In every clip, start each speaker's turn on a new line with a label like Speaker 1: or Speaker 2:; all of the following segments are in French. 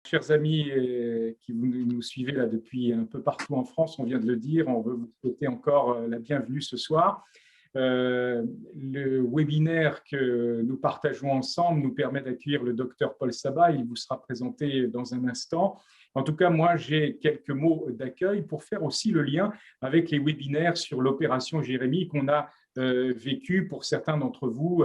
Speaker 1: Chers amis qui nous suivez là depuis un peu partout en France, on vient de le dire, on veut vous souhaiter encore la bienvenue ce soir. Le webinaire que nous partageons ensemble nous permet d'accueillir le docteur Paul Sabat. Il vous sera présenté dans un instant. En tout cas, moi, j'ai quelques mots d'accueil pour faire aussi le lien avec les webinaires sur l'opération Jérémie qu'on a vécu pour certains d'entre vous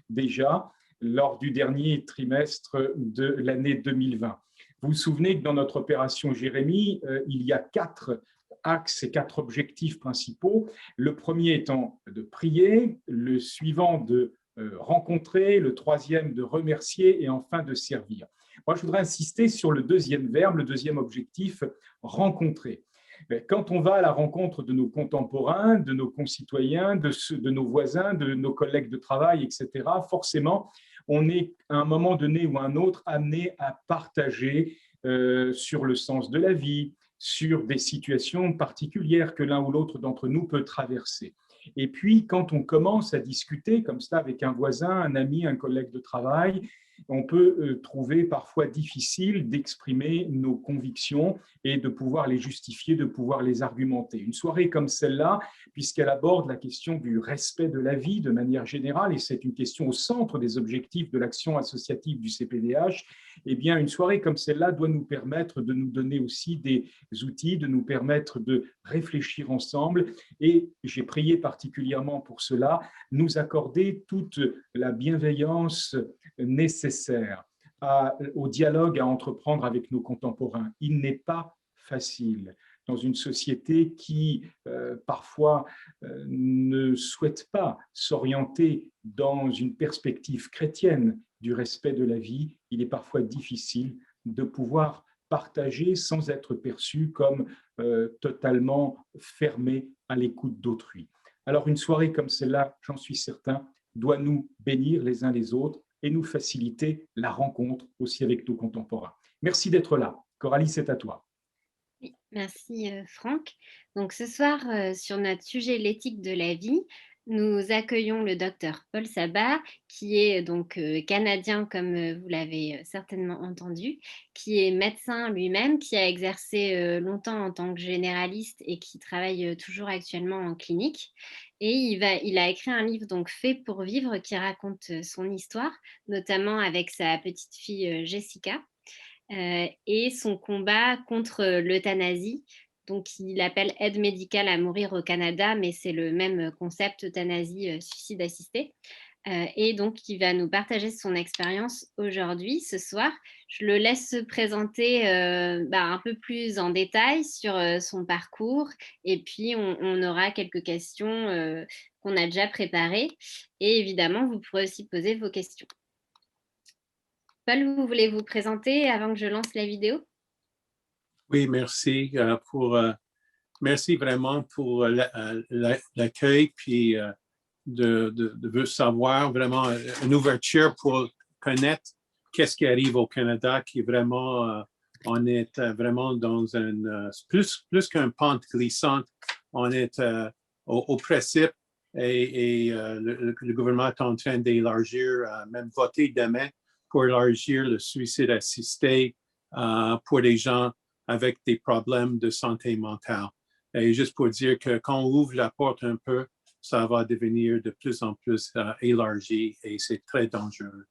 Speaker 1: déjà lors du dernier trimestre de l'année 2020. Vous vous souvenez que dans notre opération Jérémie, il y a 4 axes et 4 objectifs principaux. Le premier étant de prier, le suivant de rencontrer, le troisième de remercier et enfin de servir. Moi, je voudrais insister sur le deuxième verbe, le deuxième objectif, rencontrer. Quand on va à la rencontre de nos contemporains, de nos concitoyens, de nos voisins, de nos collègues de travail, etc., forcément, on est à un moment donné ou à un autre amené à partager sur le sens de la vie, sur des situations particulières que l'un ou l'autre d'entre nous peut traverser. Et puis, quand on commence à discuter comme ça avec un voisin, un ami, un collègue de travail, on peut trouver parfois difficile d'exprimer nos convictions et de pouvoir les justifier, de pouvoir les argumenter. Une soirée comme celle-là, puisqu'elle aborde la question du respect de la vie de manière générale, et c'est une question au centre des objectifs de l'action associative du CPDH, eh bien, une soirée comme celle-là doit nous permettre de nous donner aussi des outils, de nous permettre de réfléchir ensemble, et j'ai prié particulièrement pour cela, nous accorder toute la bienveillance nécessaire au dialogue à entreprendre avec nos contemporains. Il n'est pas facile dans une société qui parfois ne souhaite pas s'orienter dans une perspective chrétienne du respect de la vie. Il est parfois difficile de pouvoir partager sans être perçu comme totalement fermé à l'écoute d'autrui. Alors une soirée comme celle-là, j'en suis certain, doit nous bénir les uns les autres et nous faciliter la rencontre aussi avec nos contemporains. Merci d'être là. Coralie, c'est à toi.
Speaker 2: Oui, merci Franck. Donc ce soir, sur notre sujet l'éthique de la vie, nous accueillons le docteur Paul Sabat, qui est donc canadien, comme vous l'avez certainement entendu, qui est médecin lui-même, qui a exercé longtemps en tant que généraliste et qui travaille toujours actuellement en clinique. Et il a écrit un livre, donc Fait pour vivre, qui raconte son histoire, notamment avec sa petite fille Jessica, et son combat contre l'euthanasie. Donc, il appelle aide médicale à mourir au Canada, mais c'est le même concept, euthanasie, suicide assisté. Et donc, il va nous partager son expérience aujourd'hui, ce soir. Je le laisse se présenter un peu plus en détail sur son parcours. Et puis, on aura quelques questions qu'on a déjà préparées. Et évidemment, vous pourrez aussi poser vos questions. Paul, vous voulez vous présenter avant que je lance la vidéo?
Speaker 3: Oui, merci merci vraiment pour l'accueil, puis de savoir vraiment une ouverture pour connaître qu'est-ce qui arrive au Canada, qui est vraiment, on est vraiment dans plus qu'un pente glissante, on est au précipice et le gouvernement est en train d'élargir, même voter demain pour élargir le suicide assisté pour les gens avec des problèmes de santé mentale. Et juste pour dire que quand on ouvre la porte un peu, ça va devenir de plus en plus élargi et c'est très dangereux.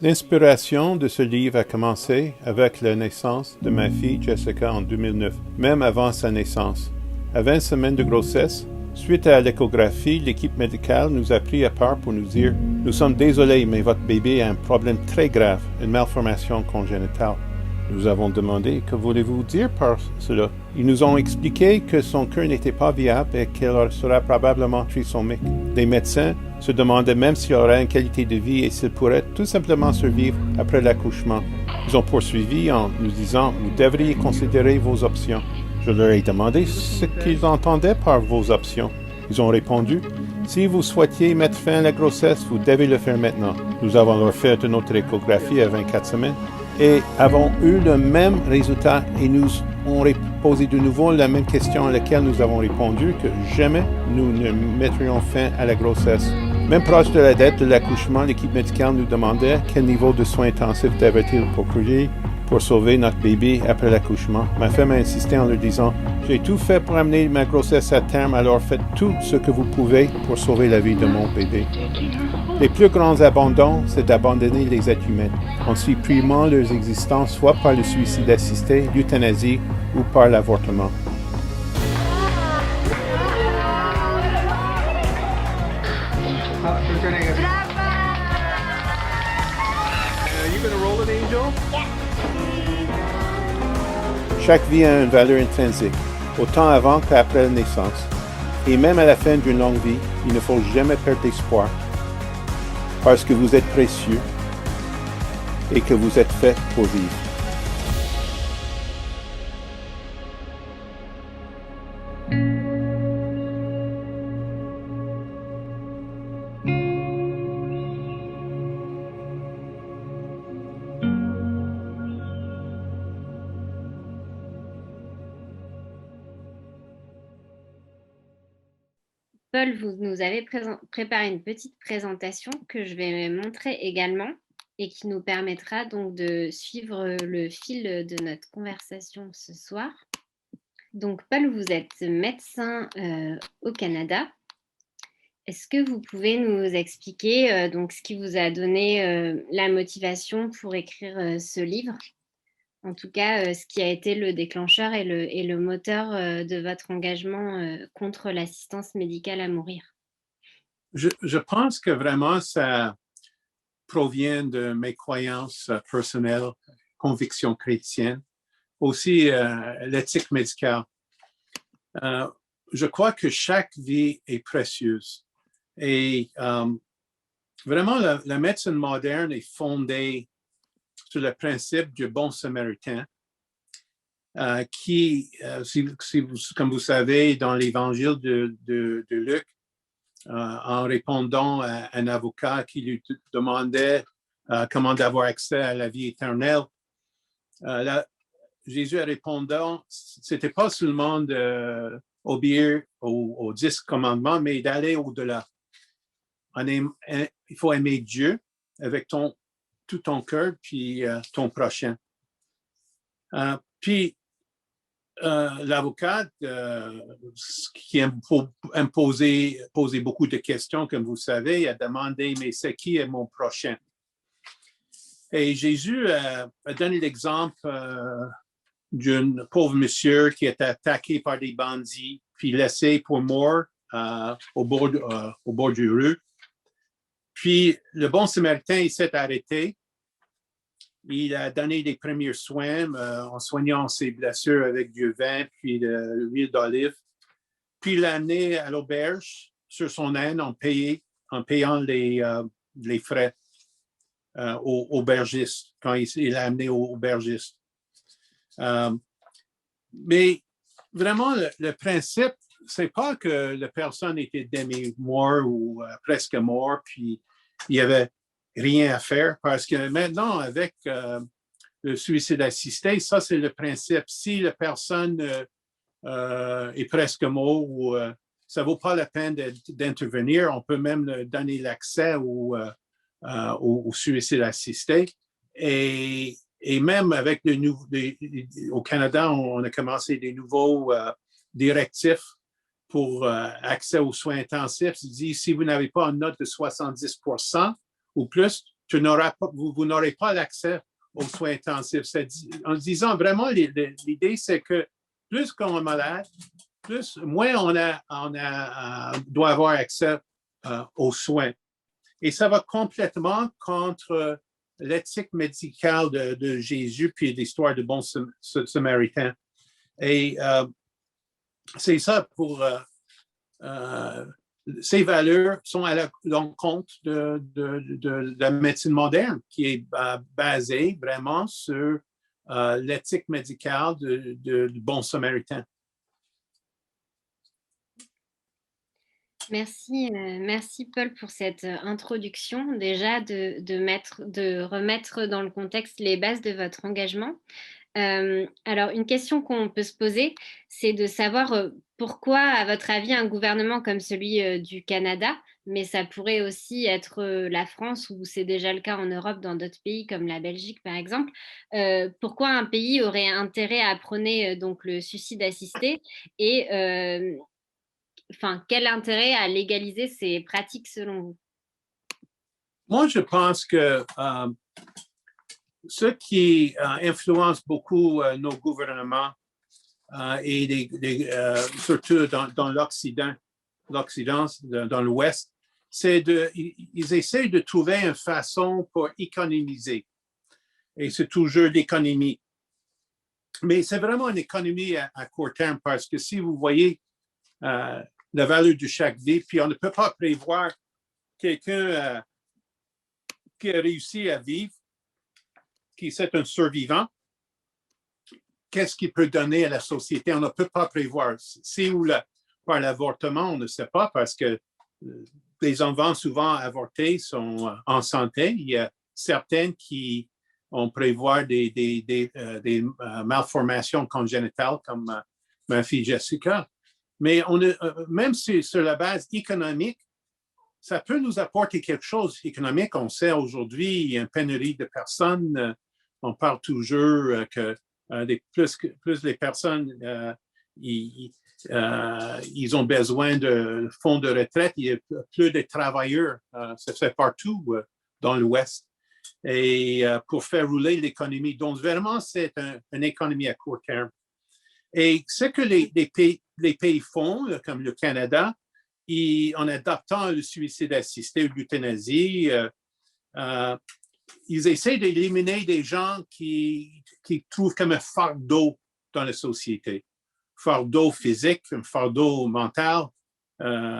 Speaker 4: L'inspiration de ce livre a commencé avec la naissance de ma fille Jessica en 2009, même avant sa naissance. À 20 semaines de grossesse, suite à l'échographie, l'équipe médicale nous a pris à part pour nous dire « Nous sommes désolés, mais votre bébé a un problème très grave, une malformation congénitale. » Nous avons demandé « Que voulez-vous dire par cela ?» Ils nous ont expliqué que son cœur n'était pas viable et qu'elle sera probablement trisomique. Les médecins se demandaient même s'il aurait une qualité de vie et s'il pourrait tout simplement survivre après l'accouchement. Ils ont poursuivi en nous disant « Vous devriez considérer vos options. » Je leur ai demandé ce qu'ils entendaient par vos options. Ils ont répondu « Si vous souhaitiez mettre fin à la grossesse, vous devez le faire maintenant. » Nous avons leur fait une autre échographie à 24 semaines et avons eu le même résultat et nous ont posé de nouveau la même question à laquelle nous avons répondu que jamais nous ne mettrions fin à la grossesse. Même proche de la date de l'accouchement, l'équipe médicale nous demandait quel niveau de soins intensifs devait-il procéder pour sauver notre bébé après l'accouchement. Ma femme a insisté en leur disant « J'ai tout fait pour amener ma grossesse à terme, alors faites tout ce que vous pouvez pour sauver la vie de mon bébé. » Les plus grands abandons, c'est d'abandonner les êtres humains, en supprimant leur existence soit par le suicide assisté, l'euthanasie ou par l'avortement. Chaque vie a une valeur intrinsèque, autant avant qu'après la naissance. Et même à la fin d'une longue vie, il ne faut jamais perdre espoir, parce que vous êtes précieux et que vous êtes fait pour vivre.
Speaker 2: Paul, vous nous avez préparé une petite présentation que je vais montrer également et qui nous permettra donc de suivre le fil de notre conversation ce soir. Donc, Paul, vous êtes médecin au Canada. Est-ce que vous pouvez nous expliquer donc, ce qui vous a donné la motivation pour écrire ce livre? En tout cas, ce qui a été le déclencheur et le moteur de votre engagement contre l'assistance médicale à mourir.
Speaker 3: Je pense que vraiment ça provient de mes croyances personnelles, convictions chrétiennes, aussi l'éthique médicale. Je crois que chaque vie est précieuse. Et vraiment, la médecine moderne est fondée sur le principe du bon samaritain, qui, comme vous savez, dans l'évangile de Luc, en répondant à un avocat qui lui demandait comment avoir accès à la vie éternelle, Jésus répondant, c'était pas seulement d'obéir aux 10 commandements, mais d'aller au-delà. Il faut aimer Dieu avec tout ton cœur, puis ton prochain. Puis, l'avocat, qui aime poser beaucoup de questions, comme vous savez, a demandé, mais c'est qui est mon prochain? Et Jésus a donné l'exemple d'un pauvre monsieur qui était attaqué par des bandits, puis laissé pour mort au bord du rue. Puis, le bon samaritain, il s'est arrêté. Il a donné les premiers soins en soignant ses blessures avec du vin puis de l'huile d'olive. Puis, il l'a amené à l'auberge sur son âne en payant les frais au aubergiste, quand il l'a amené au aubergiste. Mais vraiment, le principe, c'est pas que la personne était demi-mort ou presque mort, puis il n'y avait rien à faire, parce que maintenant, avec le suicide assisté, ça, c'est le principe. Si la personne est presque morte ou ça ne vaut pas la peine d'intervenir, on peut même donner l'accès au suicide assisté. Et même avec au Canada, on a commencé des nouveaux directifs pour accès aux soins intensifs. Il dit, si vous n'avez pas une note de 70% ou plus, vous n'aurez pas l'accès aux soins intensifs. En disant vraiment, l'idée, c'est que plus qu'on est malade, moins on doit avoir accès aux soins. Et ça va complètement contre l'éthique médicale de Jésus puis l'histoire du bon samaritain. Et c'est ça pour ces valeurs sont à l'encontre de la médecine moderne qui est basée vraiment sur l'éthique médicale du bon samaritain.
Speaker 2: Merci Paul pour cette introduction, déjà de remettre dans le contexte les bases de votre engagement. Alors, une question qu'on peut se poser, c'est de savoir pourquoi, à votre avis, un gouvernement comme celui du Canada, mais ça pourrait aussi être la France, ou c'est déjà le cas en Europe dans d'autres pays comme la Belgique, par exemple, pourquoi un pays aurait intérêt à prôner donc le suicide assisté et enfin, quel intérêt à légaliser ces pratiques selon vous?
Speaker 3: Moi, je pense que ce qui influence beaucoup nos gouvernements et surtout dans l'Occident, dans l'Ouest, ils essaient de trouver une façon pour économiser. Et c'est toujours l'économie. Mais c'est vraiment une économie à court terme parce que si vous voyez la valeur de chaque vie, puis on ne peut pas prévoir quelqu'un qui a réussi à vivre, qui est un survivant, qu'est-ce qu'il peut donner à la société? On ne peut pas prévoir. Si ou par l'avortement, on ne sait pas parce que les enfants souvent avortés sont en santé. Il y a certaines qui ont prévoir des malformations congénitales comme ma fille Jessica. Mais même sur la base économique, ça peut nous apporter quelque chose économique. On sait aujourd'hui, il y a une pénurie de personnes. On parle toujours que plus les personnes, ils ont besoin de fonds de retraite. Il y a plus de travailleurs. Ça se fait partout dans l'Ouest. Et pour faire rouler l'économie. Donc, vraiment, c'est une économie à court terme. Et ce que les pays font, comme le Canada, en adoptant le suicide assisté ou l'euthanasie, ils essaient d'éliminer des gens qui trouvent comme un fardeau dans la société. Fardeau physique, un fardeau mental.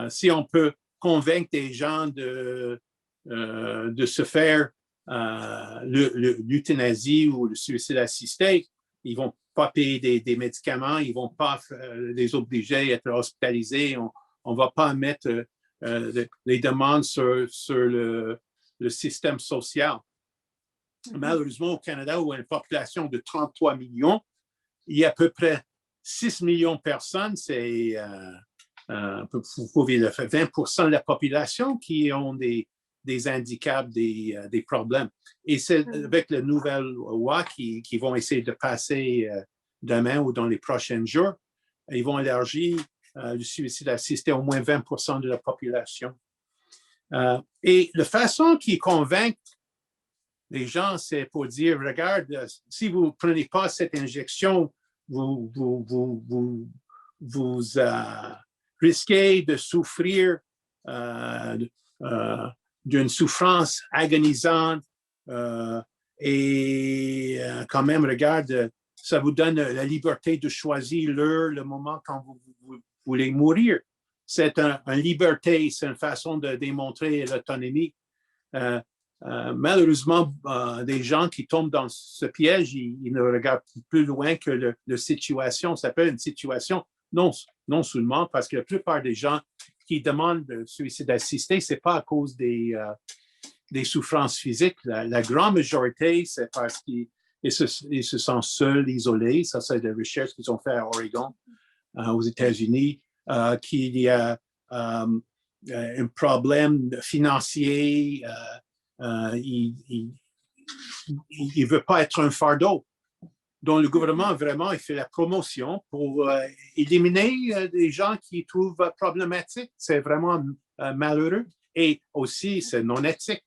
Speaker 3: Si on peut convaincre des gens de se faire l'euthanasie ou le suicide assisté, ils ne vont pas payer des médicaments, ils ne vont pas les obliger à être hospitalisés. On ne va pas mettre les demandes sur le système social. Malheureusement, au Canada, où il y a une population de 33 millions, il y a à peu près 6 millions de personnes, c'est 20% de la population qui ont des handicaps, des problèmes. Et c'est avec la nouvelle loi qui vont essayer de passer demain ou dans les prochains jours, ils vont élargir le suicide assisté à au moins 20% de la population. Et la façon qu'ils convainquent les gens, c'est pour dire, regarde, si vous ne prenez pas cette injection, vous risquez de souffrir d'une souffrance agonisante et quand même, regarde, ça vous donne la liberté de choisir l'heure, le moment quand vous voulez mourir. C'est une liberté, c'est une façon de démontrer l'autonomie. Malheureusement, des gens qui tombent dans ce piège, ils ne regardent plus loin que la situation. Ça peut être une situation non seulement parce que la plupart des gens qui demandent le suicide assisté, ce n'est pas à cause des souffrances physiques. La grande majorité, c'est parce qu'ils se sentent seuls, isolés. Ça, c'est des recherches qu'ils ont faites à Oregon, aux États-Unis, qu'il y a un problème financier. Il ne veut pas être un fardeau. Donc, le gouvernement, vraiment, il fait la promotion pour éliminer des gens qui trouvent problématiques. C'est vraiment malheureux. Et aussi, c'est non éthique.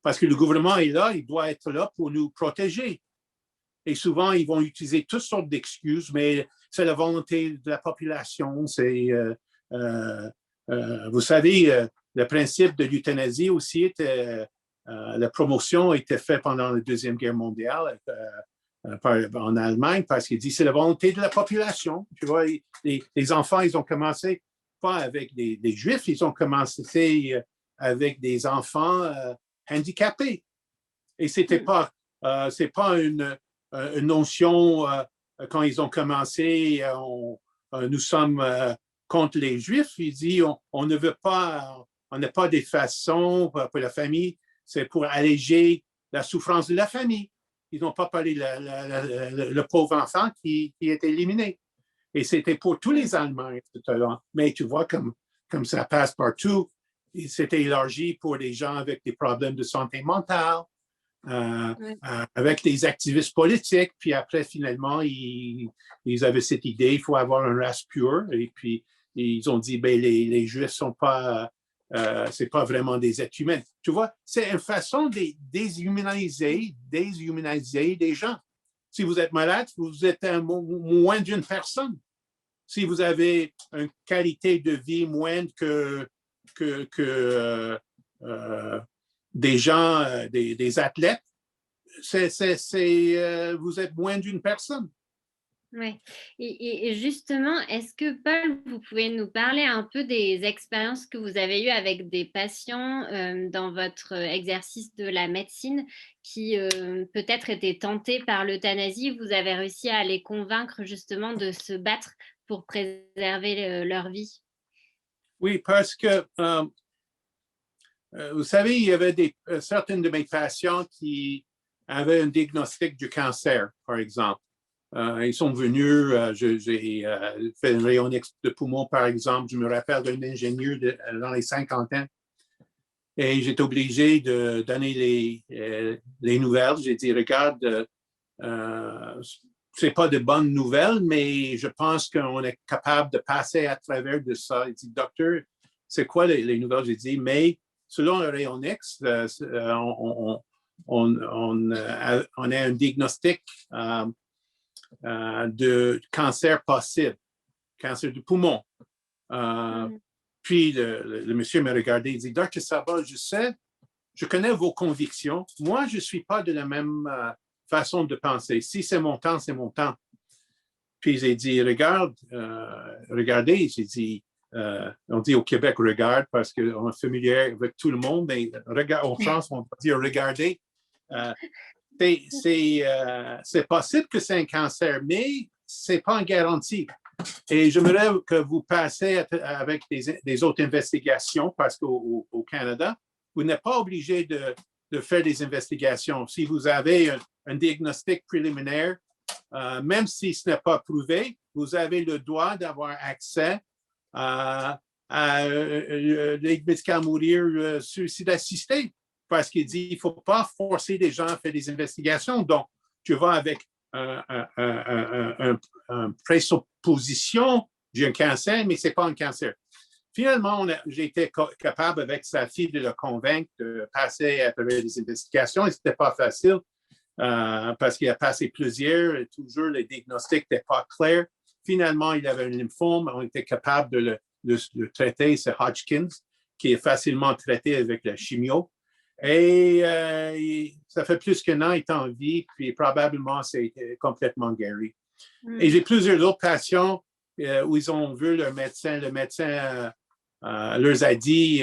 Speaker 3: Parce que le gouvernement est là, il doit être là pour nous protéger. Et souvent, ils vont utiliser toutes sortes d'excuses, mais c'est la volonté de la population. Vous savez, le principe de l'euthanasie aussi était, la promotion était faite pendant la Deuxième Guerre mondiale en Allemagne parce qu'il dit c'est la volonté de la population. Tu vois, les enfants, ils ont commencé pas avec des Juifs, ils ont commencé avec des enfants handicapés. Et c'était pas, c'est pas une notion quand ils ont commencé, nous sommes contre les Juifs. Il dit on ne veut pas, on n'a pas des façons pour la famille, c'est pour alléger la souffrance de la famille. ils n'ont pas parlé le pauvre enfant qui est éliminé. Et c'était pour tous les Allemands, etc. Mais tu vois, comme ça passe partout, c'était élargi pour les gens avec des problèmes de santé mentale, avec des activistes politiques. Puis après, finalement, ils avaient cette idée, il faut avoir une race pure. Et puis, ils ont dit, ben, les Juifs sont pas, c'est pas vraiment des êtres humains. Tu vois, c'est une façon de déshumaniser des gens. Si vous êtes malade, vous êtes moins d'une personne. Si vous avez une qualité de vie moindre que des gens, des athlètes, vous êtes moins d'une personne.
Speaker 2: Oui. Et justement, est-ce que, Paul, vous pouvez nous parler un peu des expériences que vous avez eues avec des patients dans votre exercice de la médecine qui peut-être étaient tentés par l'euthanasie? Vous avez réussi à les convaincre justement de se battre pour préserver leur vie?
Speaker 3: Oui, parce que, vous savez, il y avait certaines de mes patients qui avaient un diagnostic du cancer, par exemple. Ils sont venus, j'ai fait un rayon X de poumon, par exemple. Je me rappelle d'un ingénieur dans les 50 ans. Et j'étais obligé de donner les nouvelles. J'ai dit, regarde, c'est pas de bonnes nouvelles, mais je pense qu'on est capable de passer à travers de ça. Il dit, docteur, c'est quoi les nouvelles? J'ai dit, mais selon le rayon X, on a un diagnostic de cancer possible, cancer du poumon. Puis le monsieur m'a regardé et dit, Dr. Sabah, je sais, je connais vos convictions. Moi, je ne suis pas de la même façon de penser. Si c'est mon temps, c'est mon temps. Puis j'ai dit, regardez, j'ai dit, on dit au Québec, regarde, parce qu'on est familier avec tout le monde, mais en France, on va dire regardez. C'est possible que c'est un cancer, mais ce n'est pas une garantie. Et j'aimerais que vous passiez avec des autres investigations, parce qu'au Canada, vous n'êtes pas obligé de faire des investigations. Si vous avez un diagnostic préliminaire, même si ce n'est pas prouvé, vous avez le droit d'avoir accès à l'aide médicale à mourir suicide assisté. Parce qu'il dit qu'il ne faut pas forcer les gens à faire des investigations. Donc, tu vas avec une présupposition d'un cancer, mais ce n'est pas un cancer. Finalement, j'ai été capable avec sa fille de le convaincre de passer à travers des investigations. Et ce n'était pas facile parce qu'il a passé plusieurs et toujours le diagnostic n'était pas clair. Finalement, il avait un lymphome. On était capable de le traiter, c'est Hodgkin, qui est facilement traité avec la chimio. Et ça fait plus qu'un an, il est en vie, puis probablement, c'est complètement guéri. Et j'ai plusieurs autres patients où ils ont vu le médecin leur a dit,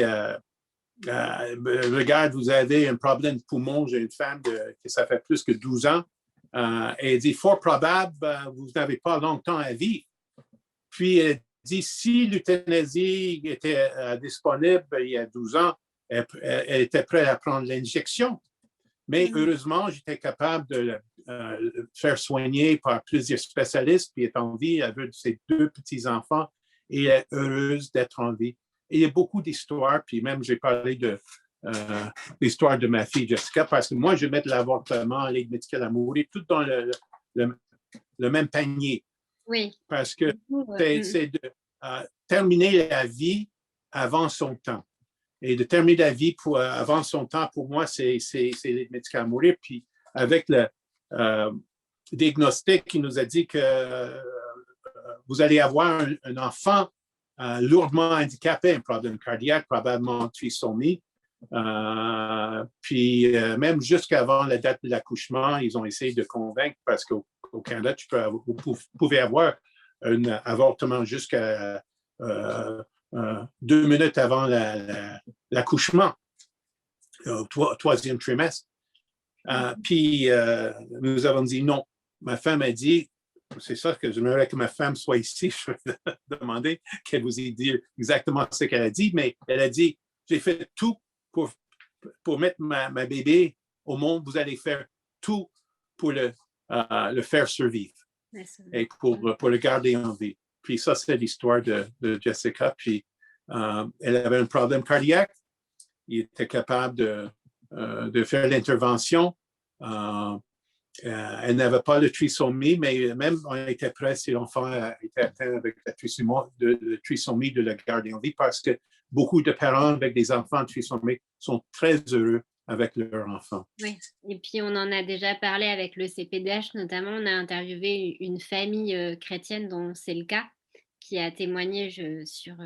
Speaker 3: regarde, vous avez un problème de poumon, j'ai une femme qui ça fait plus que 12 ans, et elle dit, fort probable, vous n'avez pas longtemps à vivre. Puis elle dit, si l'euthanasie était disponible il y a 12 ans, elle était prête à prendre l'injection. Mais heureusement, j'étais capable de le faire soigner par plusieurs spécialistes, puis elle est en vie avec ses 2 petits-enfants et elle est heureuse d'être en vie. Et il y a beaucoup d'histoires, puis même j'ai parlé de l'histoire de ma fille Jessica, parce que moi, je mets de l'avortement, l'aide médicale à mourir, tout dans le même panier.
Speaker 2: Oui.
Speaker 3: Parce que c'est de terminer la vie avant son temps. Et de terminer la vie avant son temps, pour moi, c'est l'aide médicale à mourir. Puis avec le diagnostic qui nous a dit que vous allez avoir un enfant lourdement handicapé, un problème cardiaque, probablement trisomie. Puis même jusqu'avant la date de l'accouchement, ils ont essayé de convaincre parce qu'au Canada, vous pouvez avoir un avortement jusqu'à 2 minutes avant l'accouchement, au 3e trimestre. Puis nous avons dit non. Ma femme a dit, c'est ça que j'aimerais que ma femme soit ici. Je vais demander qu'elle vous ait dit exactement ce qu'elle a dit, mais elle a dit, j'ai fait tout pour mettre ma bébé au monde. Vous allez faire tout pour le faire survivre et pour le garder en vie. Puis ça, c'est l'histoire de Jessica. Puis elle avait un problème cardiaque. Il était capable de faire l'intervention. Elle n'avait pas de trisomie, mais même on était prêt si l'enfant était atteint avec la trisomie de le garder en vie, parce que beaucoup de parents avec des enfants trisomiques sont très heureux avec leur enfant.
Speaker 2: Oui, et puis on en a déjà parlé avec le CPDH, notamment on a interviewé une famille chrétienne dont c'est le cas, qui a témoigné sur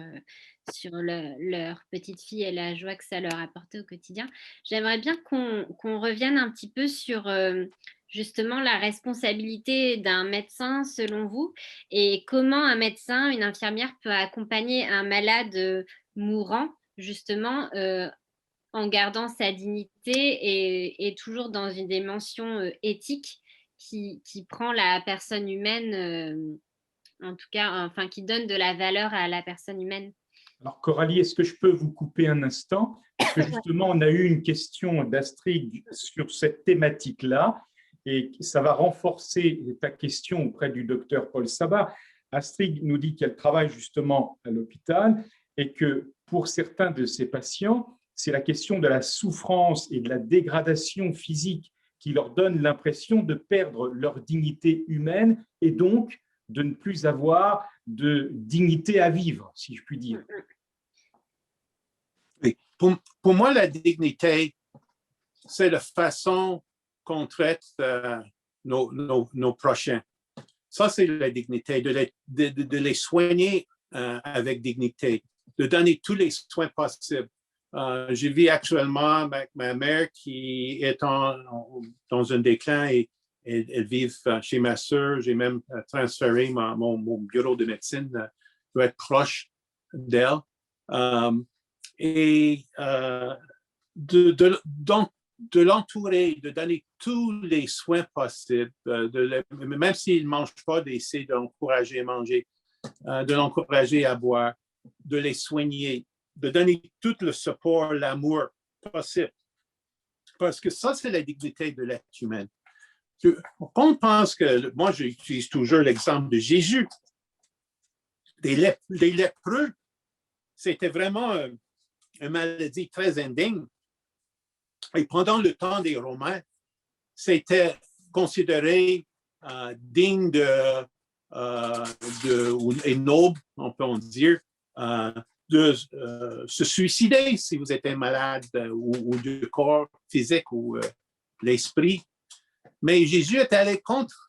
Speaker 2: leur petite fille et la joie que ça leur apportait au quotidien. J'aimerais bien qu'on revienne un petit peu sur justement la responsabilité d'un médecin selon vous, et comment un médecin, une infirmière peut accompagner un malade mourant justement en gardant sa dignité et toujours dans une dimension éthique qui prend la personne humaine, en tout cas, enfin, qui donne de la valeur à la personne humaine.
Speaker 1: Alors, Coralie, est-ce que je peux vous couper un instant? Parce que justement, on a eu une question d'Astrid sur cette thématique-là, et ça va renforcer ta question auprès du docteur Paul Sabat. Astrid nous dit qu'elle travaille justement à l'hôpital et que pour certains de ses patients, c'est la question de la souffrance et de la dégradation physique qui leur donne l'impression de perdre leur dignité humaine et donc de ne plus avoir de dignité à vivre, si je puis dire.
Speaker 3: Oui. Pour moi, la dignité, c'est la façon qu'on traite nos prochains. Ça, c'est la dignité, de les soigner avec dignité, de donner tous les soins possibles. Je vis actuellement avec ma mère qui est dans un déclin et elle vit chez ma sœur. J'ai même transféré mon bureau de médecine doit être proche d'elle. De l'entourer, de donner tous les soins possibles, même s'il ne mange pas, d'essayer de l'encourager à manger, de l'encourager à boire, de les soigner, de donner tout le support, l'amour possible. Parce que ça, c'est la dignité de l'être humain. On pense que, moi, j'utilise toujours l'exemple de Jésus. Des lépreux, c'était vraiment une maladie très indigne. Et pendant le temps des Romains, c'était considéré digne et noble, on peut en dire, de se suicider si vous êtes malade ou du corps physique ou l'esprit. Mais Jésus est allé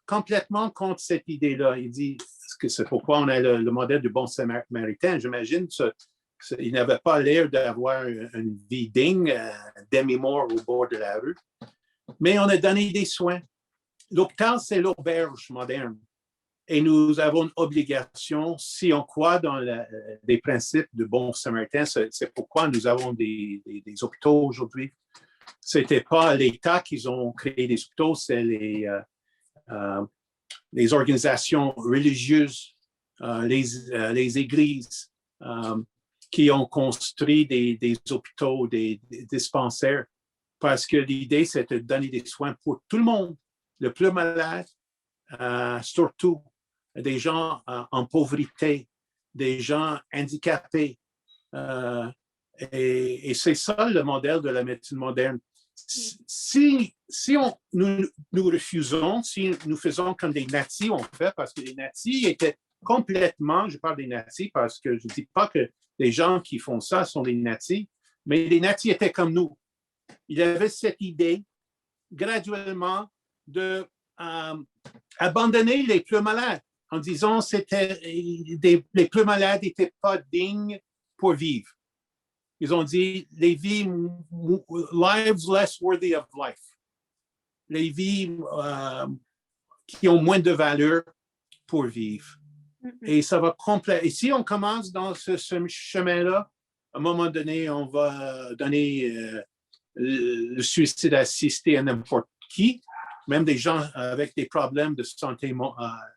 Speaker 3: complètement contre cette idée-là. Il dit que c'est pourquoi on a le modèle du bon samaritain. J'imagine il n'avait pas l'air d'avoir une vie digne, demi-mort au bord de la rue. Mais on a donné des soins. L'hôpital, c'est l'auberge moderne. Et nous avons une obligation, si on croit dans les principes du bon samaritain, c'est pourquoi nous avons des hôpitaux aujourd'hui. Ce n'était pas l'État qui ont créé des hôpitaux, c'est les organisations religieuses, les églises qui ont construit des hôpitaux, des dispensaires, parce que l'idée, c'était de donner des soins pour tout le monde, le plus malade, surtout des gens en pauvreté, des gens handicapés. Et c'est ça le modèle de la médecine moderne. Si nous refusons, si nous faisons comme des nazis ont fait, parce que les nazis étaient complètement, je parle des nazis parce que je ne dis pas que les gens qui font ça sont des nazis, mais les nazis étaient comme nous. Ils avaient cette idée graduellement de abandonner les plus malades en disant que les plus malades n'étaient pas dignes pour vivre. Ils ont dit les vies, lives less worthy of life. Les vies qui ont moins de valeur pour vivre. Et ça va compléter. Et si on commence dans ce chemin-là, à un moment donné, on va donner le suicide assisté à n'importe qui, même des gens avec des problèmes de santé mentale,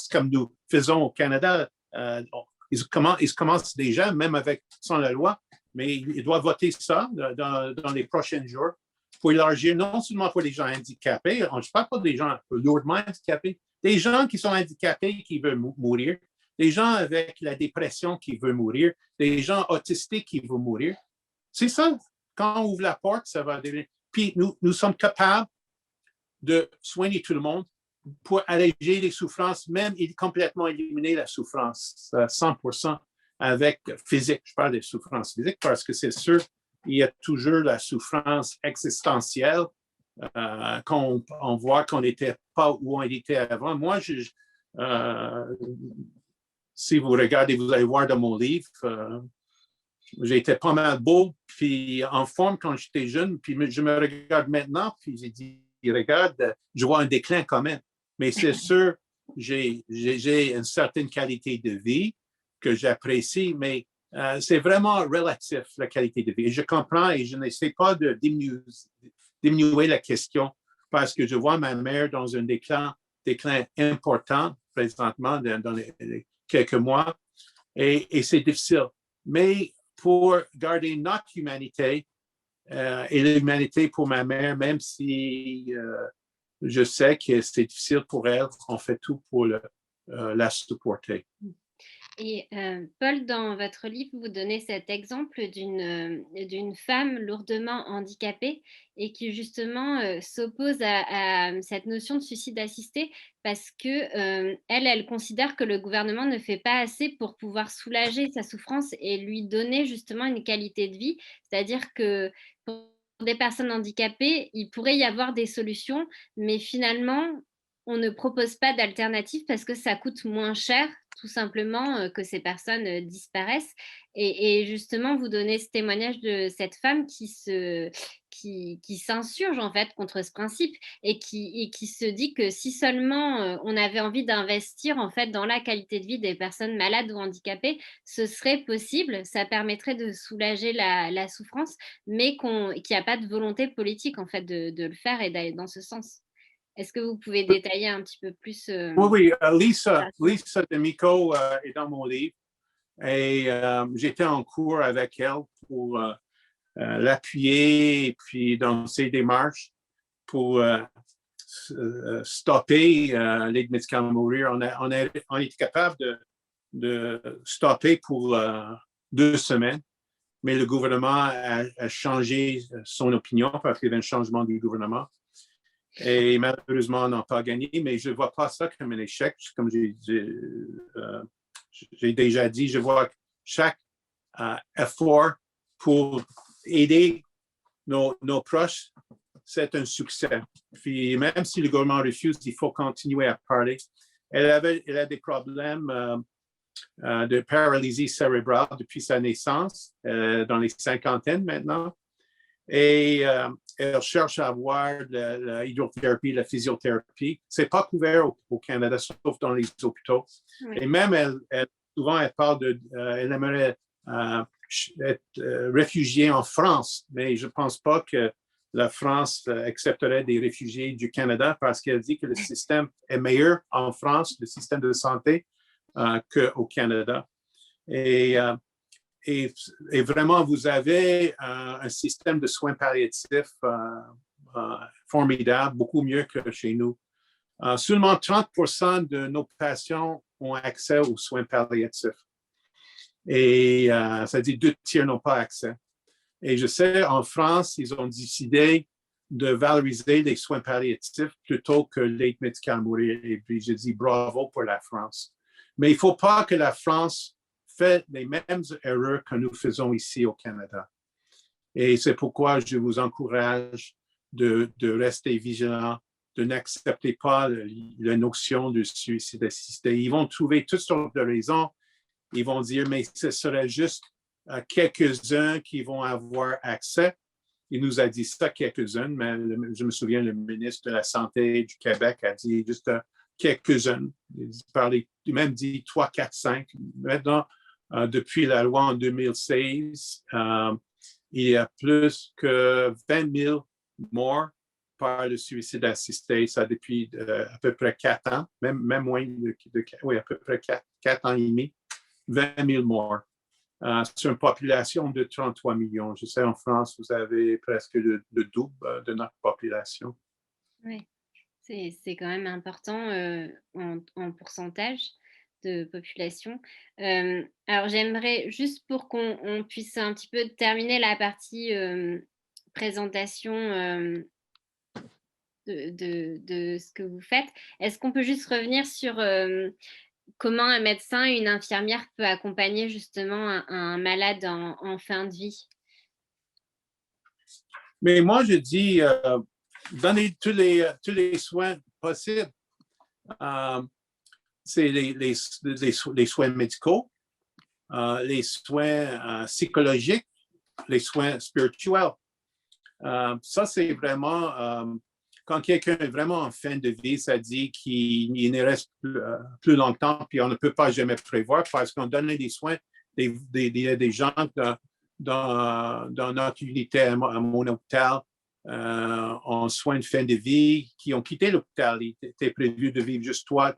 Speaker 3: comme nous faisons au Canada. Ils commencent déjà, même sans la loi, mais ils doivent voter ça dans les prochains jours faut élargir non seulement pour les gens handicapés, je ne parle pas des gens lourdement handicapés, des gens qui sont handicapés qui veulent mourir, des gens avec la dépression qui veulent mourir, des gens autistiques qui veulent mourir. C'est ça. Quand on ouvre la porte, ça va devenir. Puis nous sommes capables de soigner tout le monde pour alléger les souffrances, même complètement éliminer la souffrance, 100% avec physique. Je parle des souffrances physiques parce que c'est sûr, il y a toujours la souffrance existentielle qu'on voit qu'on n'était pas où on était avant. Moi, si vous regardez, vous allez voir dans mon livre, j'étais pas mal beau, puis en forme quand j'étais jeune, puis je me regarde maintenant, puis j'ai dit, regarde, je vois un déclin quand même. Mais c'est sûr, j'ai une certaine qualité de vie que j'apprécie, mais c'est vraiment relatif, la qualité de vie. Et je comprends et je n'essaie pas de diminuer la question parce que je vois ma mère dans un déclin important présentement dans les quelques mois et c'est difficile. Mais pour garder notre humanité et l'humanité pour ma mère, même si je sais que c'est difficile pour elle, on fait tout pour la supporter.
Speaker 2: Et Paul, dans votre livre, vous donnez cet exemple d'une femme lourdement handicapée et qui justement s'oppose à cette notion de suicide assisté parce que elle considère que le gouvernement ne fait pas assez pour pouvoir soulager sa souffrance et lui donner justement une qualité de vie. C'est-à-dire que pour des personnes handicapées, il pourrait y avoir des solutions, mais finalement, on ne propose pas d'alternative parce que ça coûte moins cher, tout simplement, que ces personnes disparaissent. Et justement, vous donnez ce témoignage de cette femme qui s'insurge en fait contre ce principe et qui se dit que si seulement on avait envie d'investir en fait dans la qualité de vie des personnes malades ou handicapées, ce serait possible, ça permettrait de soulager la souffrance, mais qu'il n'y a pas de volonté politique en fait de le faire et d'aller dans ce sens. Est-ce que vous pouvez détailler un petit peu plus
Speaker 3: Oui, Lisa D'Amico est dans mon livre et j'étais en cours avec elle pour l'appuyer et puis dans ses démarches pour stopper l'aide médicale à mourir. On est capable de stopper pour 2 semaines, mais le gouvernement a changé son opinion parce qu'il y avait un changement du gouvernement. Et malheureusement, on n'a pas gagné, mais je ne vois pas ça comme un échec. Comme j'ai déjà dit, je vois chaque effort pour aider nos proches, c'est un succès. Puis même si le gouvernement refuse, il faut continuer à parler. Elle a des problèmes de paralysie cérébrale depuis sa naissance, dans les 50aines maintenant. Et elle cherche à avoir l'hydrothérapie, la physiothérapie. Ce n'est pas couvert au Canada, sauf dans les hôpitaux. Oui. Et même, souvent, elle parle elle aimerait être réfugiée en France, mais je ne pense pas que la France accepterait des réfugiés du Canada parce qu'elle dit que le système est meilleur en France, le système de santé, qu'au Canada. Et vraiment, vous avez un système de soins palliatifs formidable, beaucoup mieux que chez nous. Seulement 30% de nos patients ont accès aux soins palliatifs. Et ça dit 2/3 n'ont pas accès. Et je sais, en France, ils ont décidé de valoriser les soins palliatifs plutôt que l'aide médicale à mourir. Et puis, je dis bravo pour la France. Mais il ne faut pas que la France fait les mêmes erreurs que nous faisons ici au Canada. Et c'est pourquoi je vous encourage de rester vigilant, de n'accepter pas la notion de suicide assisté. Ils vont trouver toutes sortes de raisons. Ils vont dire, mais ce serait juste quelques-uns qui vont avoir accès. Il nous a dit ça, quelques-uns, mais je me souviens, le ministre de la Santé du Québec a dit juste quelques-uns. Il même dit 3, 4, 5. Maintenant, depuis la loi en 2016, il y a plus que 20 000 morts par le suicide assisté, ça depuis à peu près 4 ans, même moins oui, à peu près 4 ans et demi, 20 000 morts. sur une population de 33 millions. Je sais, en France, vous avez presque le double de notre population.
Speaker 2: Oui, c'est quand même important en pourcentage de population. Alors, j'aimerais juste pour qu'on puisse un petit peu terminer la partie présentation de ce que vous faites. Est-ce qu'on peut juste revenir sur comment un médecin et une infirmière peut accompagner justement un malade en fin de vie?
Speaker 3: Mais moi, je dis, donnez tous les soins possibles. C'est les soins médicaux, les soins psychologiques, les soins spirituels. Ça, c'est vraiment, quand quelqu'un est vraiment en fin de vie, ça dit qu'il ne reste plus longtemps, puis on ne peut pas jamais prévoir parce qu'on donne des soins, des gens dans notre unité à mon hôpital en soins de fin de vie qui ont quitté l'hôpital. Il était prévu de vivre juste 3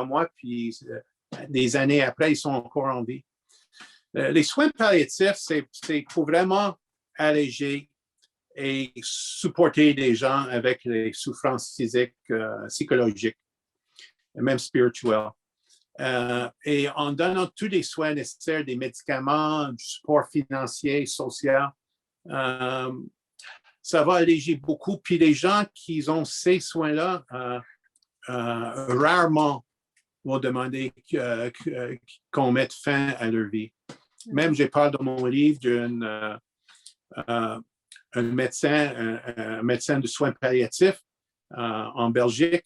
Speaker 3: mois, puis des années après, ils sont encore en vie. Les soins palliatifs, c'est pour vraiment alléger et supporter des gens avec les souffrances physiques, psychologiques, et même spirituelles. Et en donnant tous les soins nécessaires, des médicaments, du support financier, social, ça va alléger beaucoup. Puis les gens qui ont ces soins-là, rarement vont demander qu'on mette fin à leur vie. Même, j'ai parlé dans mon livre un médecin de soins palliatifs en Belgique.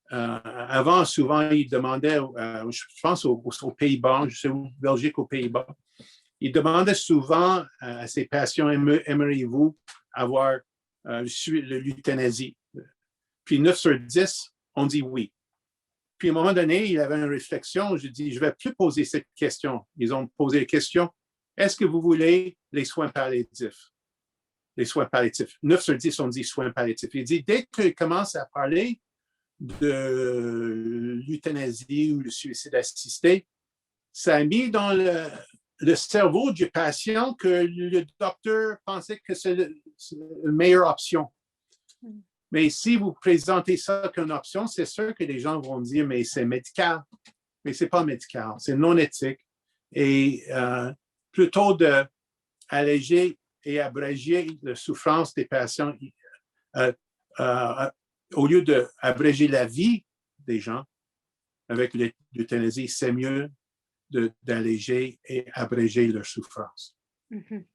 Speaker 3: Avant, souvent, il demandait, je pense aux Pays-Bas, je sais où, Belgique, aux Pays-Bas, il demandait souvent à ses patients, aimeriez-vous avoir l'euthanasie? Puis 9 sur 10, on dit oui. Puis à un moment donné, il avait une réflexion, je dis, je ne vais plus poser cette question. Ils ont posé la question, est-ce que vous voulez les soins palliatifs? Les soins palliatifs. 9 sur 10, on dit soins palliatifs. Il dit, dès qu'il commence à parler de l'euthanasie ou le suicide assisté, ça a mis dans le cerveau du patient que le docteur pensait que c'est la meilleure option. Mais si vous présentez ça comme une option, c'est sûr que les gens vont dire, mais c'est médical. Mais ce n'est pas médical, c'est non éthique. Et plutôt d'alléger et abréger la souffrance des patients, au lieu d'abréger la vie des gens avec l'euthanasie, c'est mieux d'alléger et abréger leur souffrance.
Speaker 2: Mm-hmm.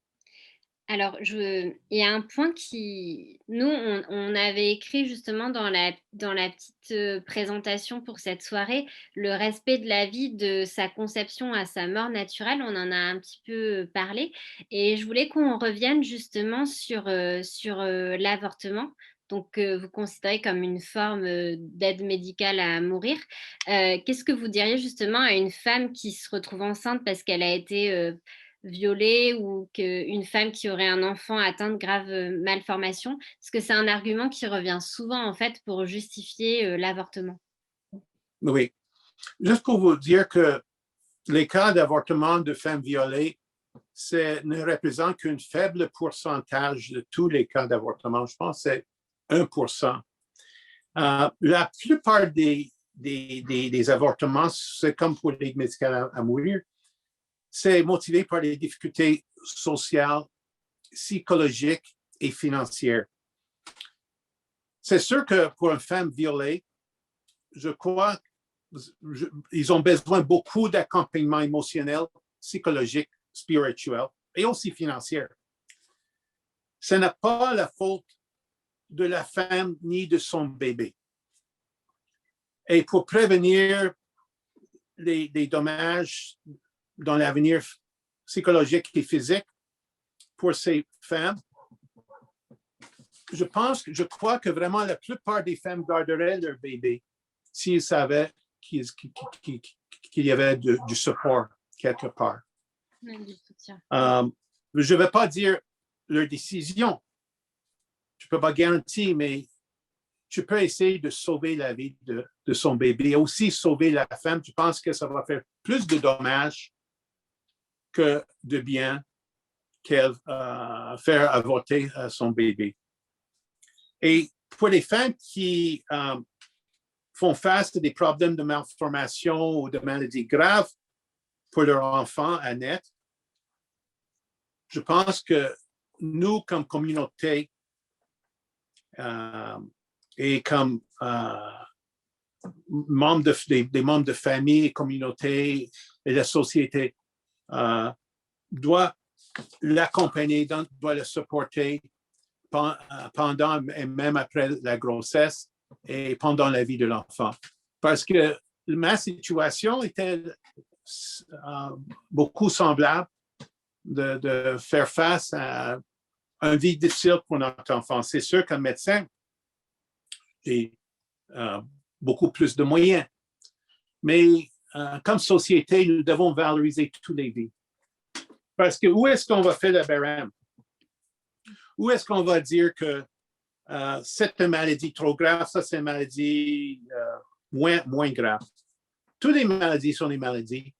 Speaker 2: Alors, il y a un point qui... Nous, on avait écrit justement dans la petite présentation pour cette soirée, le respect de la vie de sa conception à sa mort naturelle. On en a un petit peu parlé. Et je voulais qu'on revienne justement sur l'avortement. Donc, vous considérez comme une forme d'aide médicale à mourir. Qu'est-ce que vous diriez justement à une femme qui se retrouve enceinte parce qu'elle a été... violée ou qu'une femme qui aurait un enfant atteint de graves malformations, parce que c'est un argument qui revient souvent en fait pour justifier l'avortement.
Speaker 3: Oui. Juste pour vous dire que les cas d'avortement de femmes violées ne représentent qu'un faible pourcentage de tous les cas d'avortement. Je pense que c'est 1%. La plupart des avortements, c'est comme pour l'aide médicale à mourir, c'est motivé par les difficultés sociales, psychologiques et financières. C'est sûr que pour une femme violée, je crois qu'ils ont besoin beaucoup d'accompagnement émotionnel, psychologique, spirituel et aussi financier. Ce n'est pas la faute de la femme ni de son bébé. Et pour prévenir les dommages dans l'avenir psychologique et physique pour ces femmes, je crois que vraiment la plupart des femmes garderaient leur bébé s'ils savaient qu'il y avait du support quelque part. Je ne vais pas dire leur décision. Je ne peux pas garantir, mais tu peux essayer de sauver la vie de son bébé et aussi sauver la femme. Je pense que ça va faire plus de dommages que de bien qu'elle faire avorter son bébé. Et pour les femmes qui font face à des problèmes de malformation ou de maladies graves pour leur enfant à naître, je pense que nous, comme communauté et comme des membres de famille, communauté et la société, doit l'accompagner, doit le supporter pendant et même après la grossesse et pendant la vie de l'enfant. Parce que ma situation était beaucoup semblable de faire face à une vie difficile pour notre enfant. C'est sûr qu'un médecin, j'ai beaucoup plus de moyens. Mais comme société, nous devons valoriser toutes les vies. Parce que où est-ce qu'on va faire le barème? Où est-ce qu'on va dire que c'est une maladie trop grave, ça c'est une maladie moins grave? Toutes les maladies sont des maladies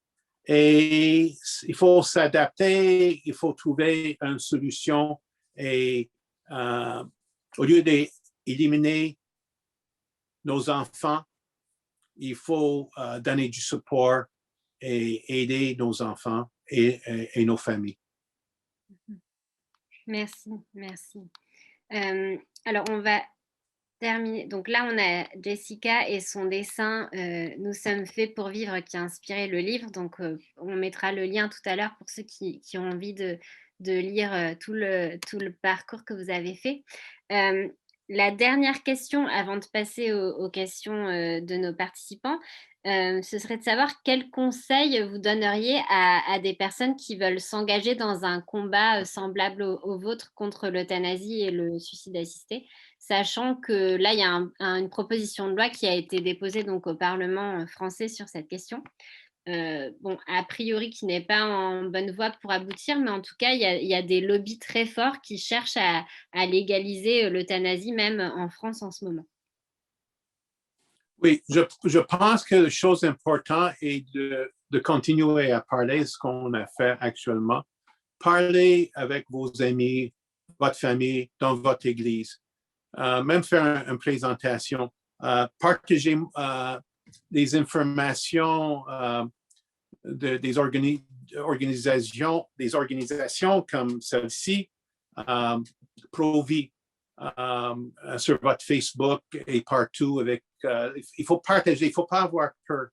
Speaker 3: et il faut s'adapter, il faut trouver une solution et au lieu d'éliminer nos enfants, il faut donner du support et aider nos enfants et nos familles.
Speaker 2: Merci. Alors, on va terminer. Donc là, on a Jessica et son dessin « Nous sommes faits pour vivre » qui a inspiré le livre. Donc, on mettra le lien tout à l'heure pour ceux qui ont envie de lire tout le parcours que vous avez fait. La dernière question, avant de passer aux questions de nos participants, ce serait de savoir quels conseils vous donneriez à des personnes qui veulent s'engager dans un combat semblable au vôtre contre l'euthanasie et le suicide assisté, sachant que là, il y a une proposition de loi qui a été déposée donc, au Parlement français sur cette question. Bon, a priori, qui n'est pas en bonne voie pour aboutir, mais en tout cas, il y a des lobbies très forts qui cherchent à légaliser l'euthanasie, même en France en ce moment.
Speaker 3: Oui, je pense que la chose importante est de continuer à parler de ce qu'on a fait actuellement. Parler avec vos amis, votre famille, dans votre église. Même faire une présentation. Partager des informations des organisations comme celle-ci, Pro-Vie, sur votre Facebook et partout. Il faut partager, il ne faut pas avoir peur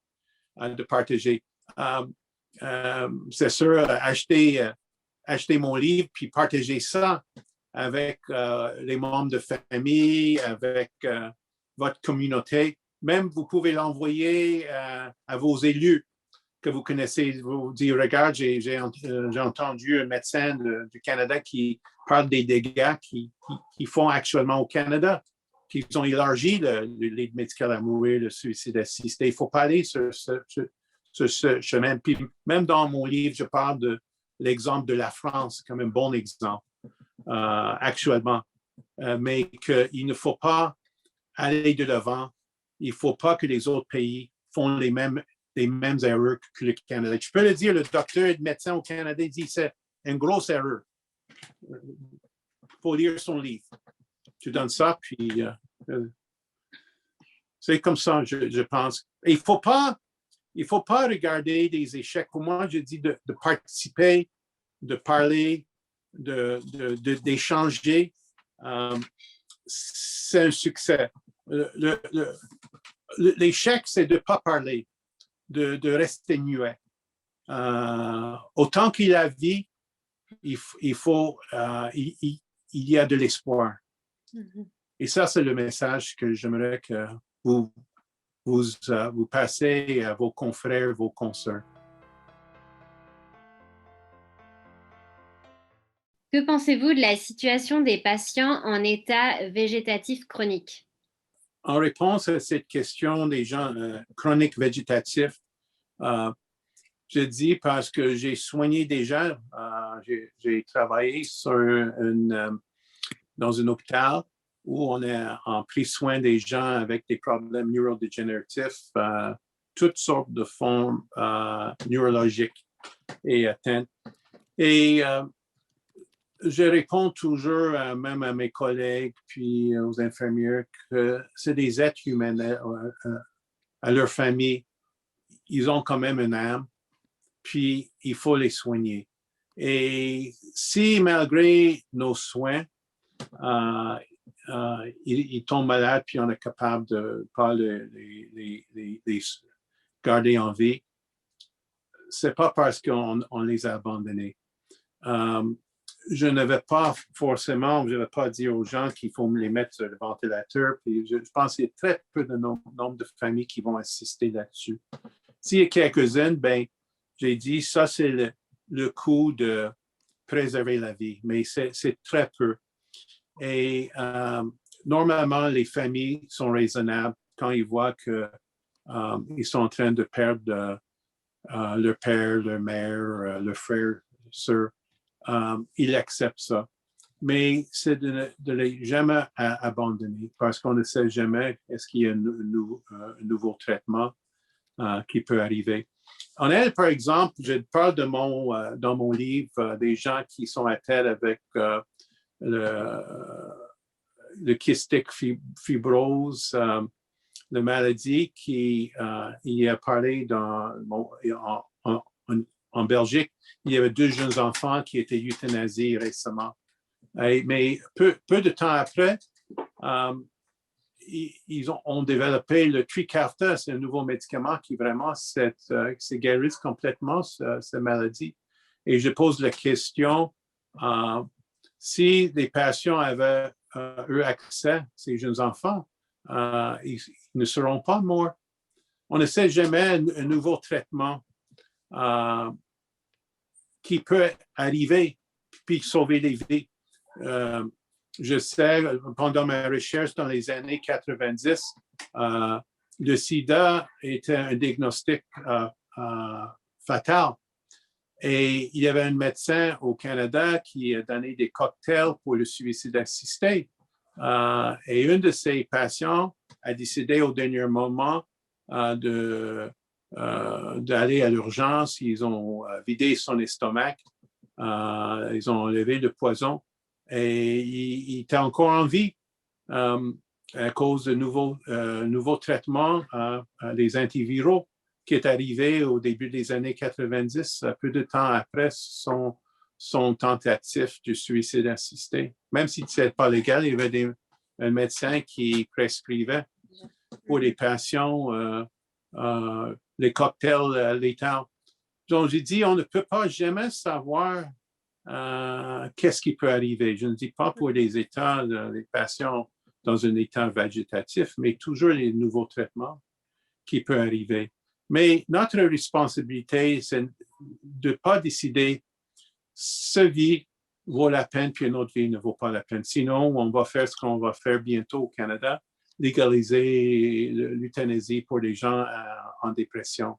Speaker 3: de partager. C'est sûr, acheter mon livre puis partager ça avec les membres de famille, avec votre communauté. Même vous pouvez l'envoyer à vos élus que vous connaissez, vous dire, regarde, j'ai entendu un médecin du Canada qui parle des dégâts qu'ils font actuellement au Canada, qu'ils ont élargi l'aide médicale à mourir, le suicide assisté. Il faut pas aller sur ce chemin. Puis même dans mon livre, je parle de l'exemple de la France comme un bon exemple actuellement, mais qu'il ne faut pas aller de l'avant. Il ne faut pas que les autres pays font les mêmes erreurs que le Canada. Je peux le dire, le docteur et le médecin au Canada dit que c'est une grosse erreur. Il faut lire son livre. Tu donnes ça, puis c'est comme ça, je pense. Et il ne faut pas regarder des échecs. Pour moi, je dis de participer, de parler, d'échanger. C'est un succès. L'échec, c'est de ne pas parler, de rester muet. Autant qu'il a vie, il y a de l'espoir. Mm-hmm. Et ça, c'est le message que j'aimerais que vous passez à vos confrères, vos consoeurs.
Speaker 2: Que pensez-vous de la situation des patients en état végétatif chronique?
Speaker 3: En réponse à cette question des gens chroniques végétatifs, je dis parce que j'ai soigné des gens, j'ai travaillé dans un hôpital où on a pris soin des gens avec des problèmes neurodégénératifs, toutes sortes de formes neurologiques. et atteinte. Et je réponds toujours, même à mes collègues, puis aux infirmières, que c'est des êtres humains à leur famille. Ils ont quand même une âme, puis il faut les soigner. Et si, malgré nos soins, ils tombent malades, puis on est capable de ne pas les garder en vie, c'est pas parce qu'on les a abandonnés. Je ne vais pas forcément, je ne vais pas dire aux gens qu'il faut les mettre sur le ventilateur. Puis je pense qu'il y a très peu de nombre de familles qui vont assister là-dessus. S'il y a quelques-unes, ben, j'ai dit, ça, c'est le coût de préserver la vie, mais c'est très peu. Et normalement, les familles sont raisonnables quand ils voient qu'ils sont en train de perdre leur père, leur mère, leur frère, leur sœur. Ils acceptent ça. Mais c'est de les jamais abandonner parce qu'on ne sait jamais est-ce qu'il y a un nouveau traitement qui peut arriver. En elle, par exemple, je parle dans mon livre des gens qui sont atteints avec le kystique fibrose, la maladie qui il a parlé en Belgique. Il y avait 2 jeunes enfants qui étaient euthanasiés récemment. Mais peu de temps après, ils ont développé le Trikafta, c'est un nouveau médicament qui vraiment guérisse complètement cette maladie. Et je pose la question, si les patients avaient eu accès, ces jeunes enfants, ils ne seront pas morts. On ne sait jamais un nouveau traitement qui peut arriver puis sauver des vies. Je sais, pendant ma recherche dans les années 90, le sida était un diagnostic fatal. Et il y avait un médecin au Canada qui a donné des cocktails pour le suicide assisté. Et une de ses patients a décidé au dernier moment d'aller à l'urgence. Ils ont vidé son estomac. Ils ont enlevé le poison. Et il était encore en vie à cause de nouveaux traitements, les antiviraux, qui est arrivé au début des années 90, peu de temps après son tentative de suicide assisté. Même si ce n'était pas légal, il y avait un médecin qui prescrivait pour les patients les cocktails létals. Donc, j'ai dit, on ne peut pas jamais savoir qu'est-ce qui peut arriver. Je ne dis pas pour les patients dans un état végétatif, mais toujours les nouveaux traitements qui peuvent arriver. Mais notre responsabilité, c'est de ne pas décider ce vie vaut la peine, puis une autre vie ne vaut pas la peine. Sinon, on va faire ce qu'on va faire bientôt au Canada, légaliser l'euthanasie pour les gens en dépression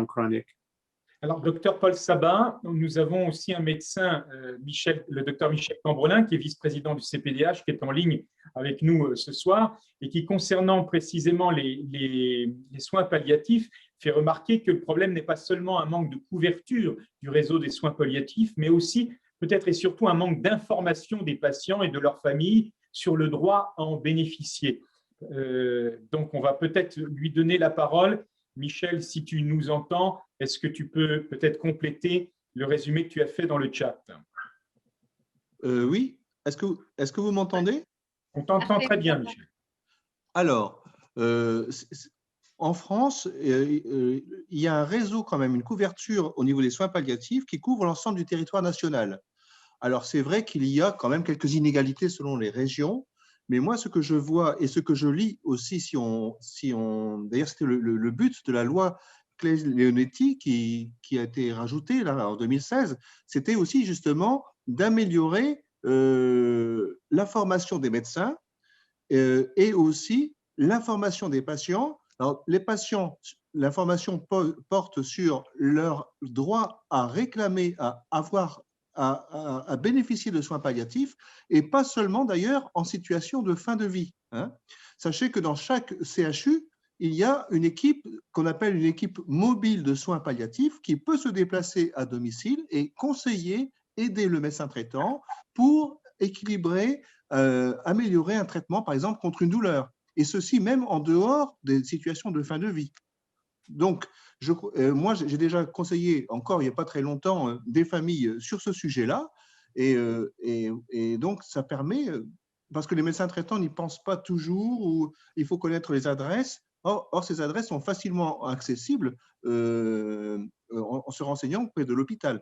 Speaker 3: chronique.
Speaker 1: Alors, docteur Paul Sabin, nous avons aussi un médecin, le docteur Michel Cambreling, qui est vice-président du CPDH, qui est en ligne avec nous ce soir, et qui, concernant précisément les soins palliatifs, fait remarquer que le problème n'est pas seulement un manque de couverture du réseau des soins palliatifs, mais aussi, peut-être et surtout, un manque d'information des patients et de leurs familles sur le droit à en bénéficier. Donc, on va peut-être lui donner la parole. Michel, si tu nous entends, est-ce que tu peux peut-être compléter le résumé que tu as fait dans le chat?
Speaker 5: Oui. Est-ce que vous m'entendez?
Speaker 1: On t'entend très bien, Michel.
Speaker 5: Alors, en France, il y a un réseau quand même, une couverture au niveau des soins palliatifs qui couvre l'ensemble du territoire national. Alors, c'est vrai qu'il y a quand même quelques inégalités selon les régions. Mais moi, ce que je vois et ce que je lis aussi, d'ailleurs, c'était le but de la loi Claes-Leonetti qui a été rajoutée là, en 2016, c'était aussi justement d'améliorer l'information des médecins et aussi l'information des patients. Alors, les patients, l'information porte sur leur droit à réclamer, à bénéficier de soins palliatifs et pas seulement d'ailleurs en situation de fin de vie. Sachez que dans chaque CHU, il y a une équipe qu'on appelle une équipe mobile de soins palliatifs qui peut se déplacer à domicile et conseiller, aider le médecin traitant pour équilibrer, améliorer un traitement, par exemple, contre une douleur. Et ceci même en dehors des situations de fin de vie. Donc, moi, j'ai déjà conseillé, encore il n'y a pas très longtemps, des familles sur ce sujet-là. Et donc, ça permet, parce que les médecins traitants n'y pensent pas toujours, ou il faut connaître les adresses. Or ces adresses sont facilement accessibles en se renseignant auprès de l'hôpital.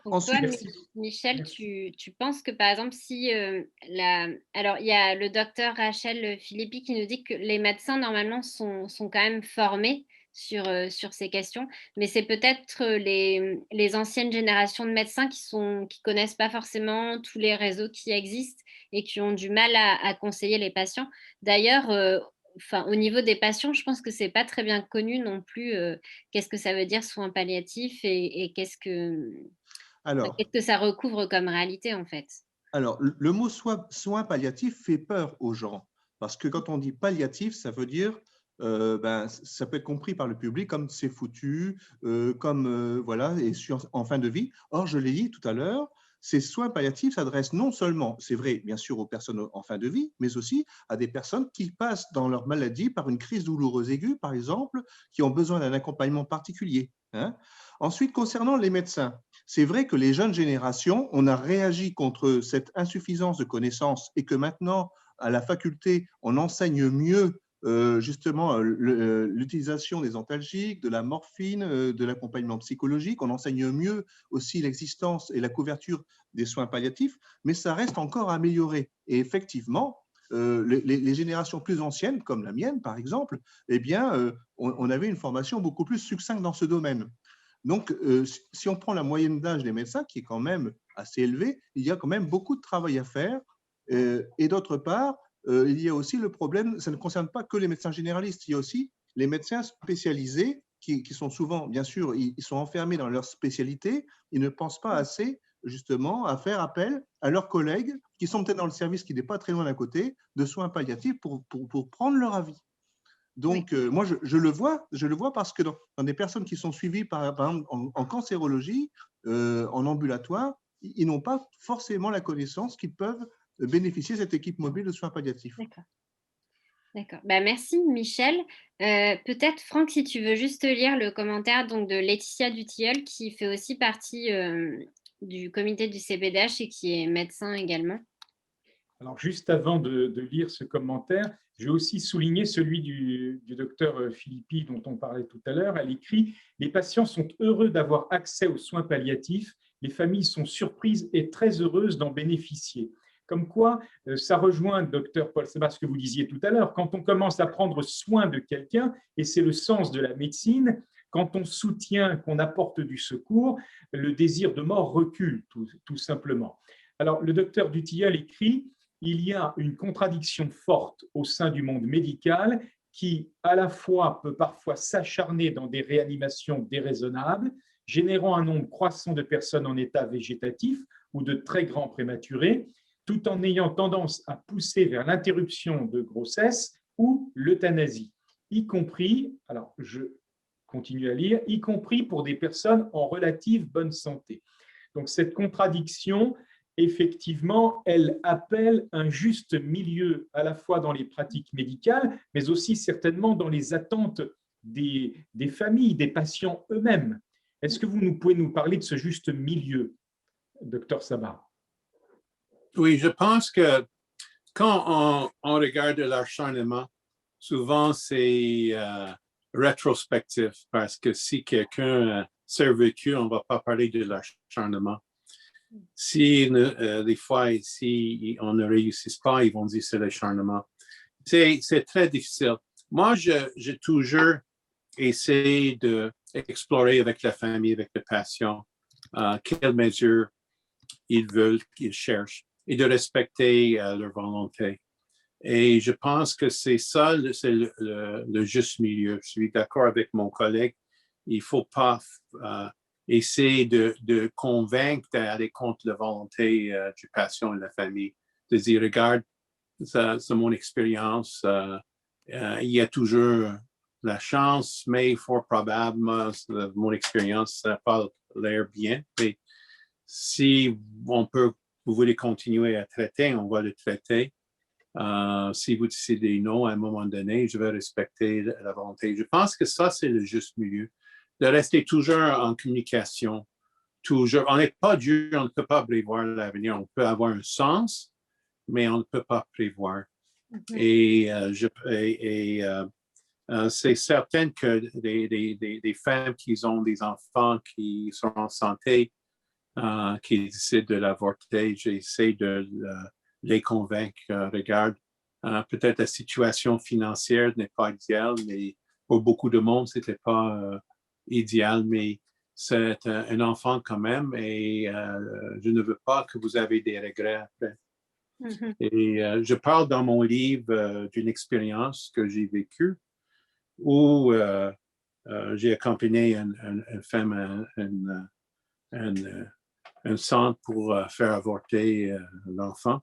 Speaker 2: Donc
Speaker 5: Ensuite,
Speaker 2: toi, Michel, tu penses que par exemple, si alors il y a le docteur Rachel Philippi qui nous dit que les médecins normalement sont quand même formés sur ces questions, mais c'est peut-être les anciennes générations de médecins qui connaissent pas forcément tous les réseaux qui existent et qui ont du mal à conseiller les patients. D'ailleurs, enfin, au niveau des patients, je pense que c'est pas très bien connu non plus. Qu'est-ce que ça veut dire soins palliatifs et qu'est-ce
Speaker 5: alors,
Speaker 2: que ça recouvre comme réalité en fait?
Speaker 5: Alors, le mot soin palliatif fait peur aux gens, parce que quand on dit palliatif, ça veut dire, ça peut être compris par le public comme c'est foutu, voilà, et en fin de vie. Or, je l'ai dit tout à l'heure, ces soins palliatifs s'adressent non seulement, c'est vrai, bien sûr, aux personnes en fin de vie, mais aussi à des personnes qui passent dans leur maladie par une crise douloureuse aiguë, par exemple, qui ont besoin d'un accompagnement particulier, hein. Ensuite, concernant les médecins, c'est vrai que les jeunes générations, on a réagi contre cette insuffisance de connaissances et que maintenant, à la faculté, on enseigne mieux justement l'utilisation des antalgiques, de la morphine, de l'accompagnement psychologique. On enseigne mieux aussi l'existence et la couverture des soins palliatifs, mais ça reste encore à améliorer. Et effectivement, les générations plus anciennes, comme la mienne par exemple, eh bien, on avait une formation beaucoup plus succincte dans ce domaine. Donc, si on prend la moyenne d'âge des médecins, qui est quand même assez élevée, il y a quand même beaucoup de travail à faire. Et d'autre part, il y a aussi le problème, ça ne concerne pas que les médecins généralistes, il y a aussi les médecins spécialisés qui sont souvent, bien sûr, ils sont enfermés dans leur spécialité, ils ne pensent pas assez justement à faire appel à leurs collègues qui sont peut-être dans le service qui n'est pas très loin d'à côté, de soins palliatifs pour prendre leur avis. Donc,
Speaker 2: Oui.
Speaker 5: moi, je le vois parce que dans des personnes qui sont suivies, par exemple, en cancérologie, en ambulatoire, ils n'ont pas forcément la connaissance qu'ils peuvent bénéficier de cette équipe mobile de soins palliatifs.
Speaker 2: D'accord. D'accord. Bah, merci Michel. Peut-être Franck, si tu veux juste lire le commentaire donc, de Laetitia Dutilleul, qui fait aussi partie du comité du CPDH et qui est médecin également.
Speaker 1: Alors, juste avant de lire ce commentaire, je vais aussi souligner celui du docteur Philippi dont on parlait tout à l'heure. Elle écrit « Les patients sont heureux d'avoir accès aux soins palliatifs. Les familles sont surprises et très heureuses d'en bénéficier. » Comme quoi, ça rejoint, docteur Paul Sabah, ce que vous disiez tout à l'heure, quand on commence à prendre soin de quelqu'un, et c'est le sens de la médecine, quand on soutient, qu'on apporte du secours, le désir de mort recule, tout simplement. Alors, le docteur Dutilleul écrit « Il y a une contradiction forte au sein du monde médical qui, à la fois, peut parfois s'acharner dans des réanimations déraisonnables, générant un nombre croissant de personnes en état végétatif ou de très grands prématurés, tout en ayant tendance à pousser vers l'interruption de grossesse ou l'euthanasie, y compris, alors je continue à lire, y compris pour des personnes en relative bonne santé. » Donc cette contradiction, effectivement, elle appelle un juste milieu à la fois dans les pratiques médicales, mais aussi certainement dans les attentes des familles, des patients eux-mêmes. Est-ce que vous pouvez nous parler de ce juste milieu, docteur Sabah?
Speaker 3: Oui, je pense que quand on regarde l'acharnement, souvent c'est rétrospectif parce que si quelqu'un s'est vécu, on ne va pas parler de l'acharnement. Si des fois, si on ne réussit pas, ils vont dire c'est l'acharnement. C'est très difficile. Moi, j'ai toujours essayé d'explorer avec la famille, avec le patient, quelles mesures ils veulent, qu'ils cherchent, et de respecter leur volonté. Et je pense que c'est ça, c'est le juste milieu. Je suis d'accord avec mon collègue. Il ne faut pas essayer de convaincre d'aller contre la volonté du patient et de la famille. De dire, regarde, c'est mon expérience. il y a toujours la chance, mais fort probablement, mon expérience, ça n'a pas l'air bien. Mais si vous voulez continuer à traiter, on va le traiter. Si vous décidez non, à un moment donné, je vais respecter la volonté. Je pense que ça, c'est le juste milieu. De rester toujours en communication. Toujours. On n'est pas Dieu, on ne peut pas prévoir l'avenir. On peut avoir un sens, mais on ne peut pas prévoir. C'est certain que des femmes qui ont des enfants qui sont en santé, qui décident de l'avorter, j'essaie de les convaincre. Regarde, peut-être la situation financière n'est pas idéale, mais pour beaucoup de monde, ce n'était pas idéal, mais c'est un enfant quand même et je ne veux pas que vous ayez des regrets après. Et je parle dans mon livre d'une expérience que j'ai vécue où j'ai accompagné une femme à un centre pour faire avorter l'enfant.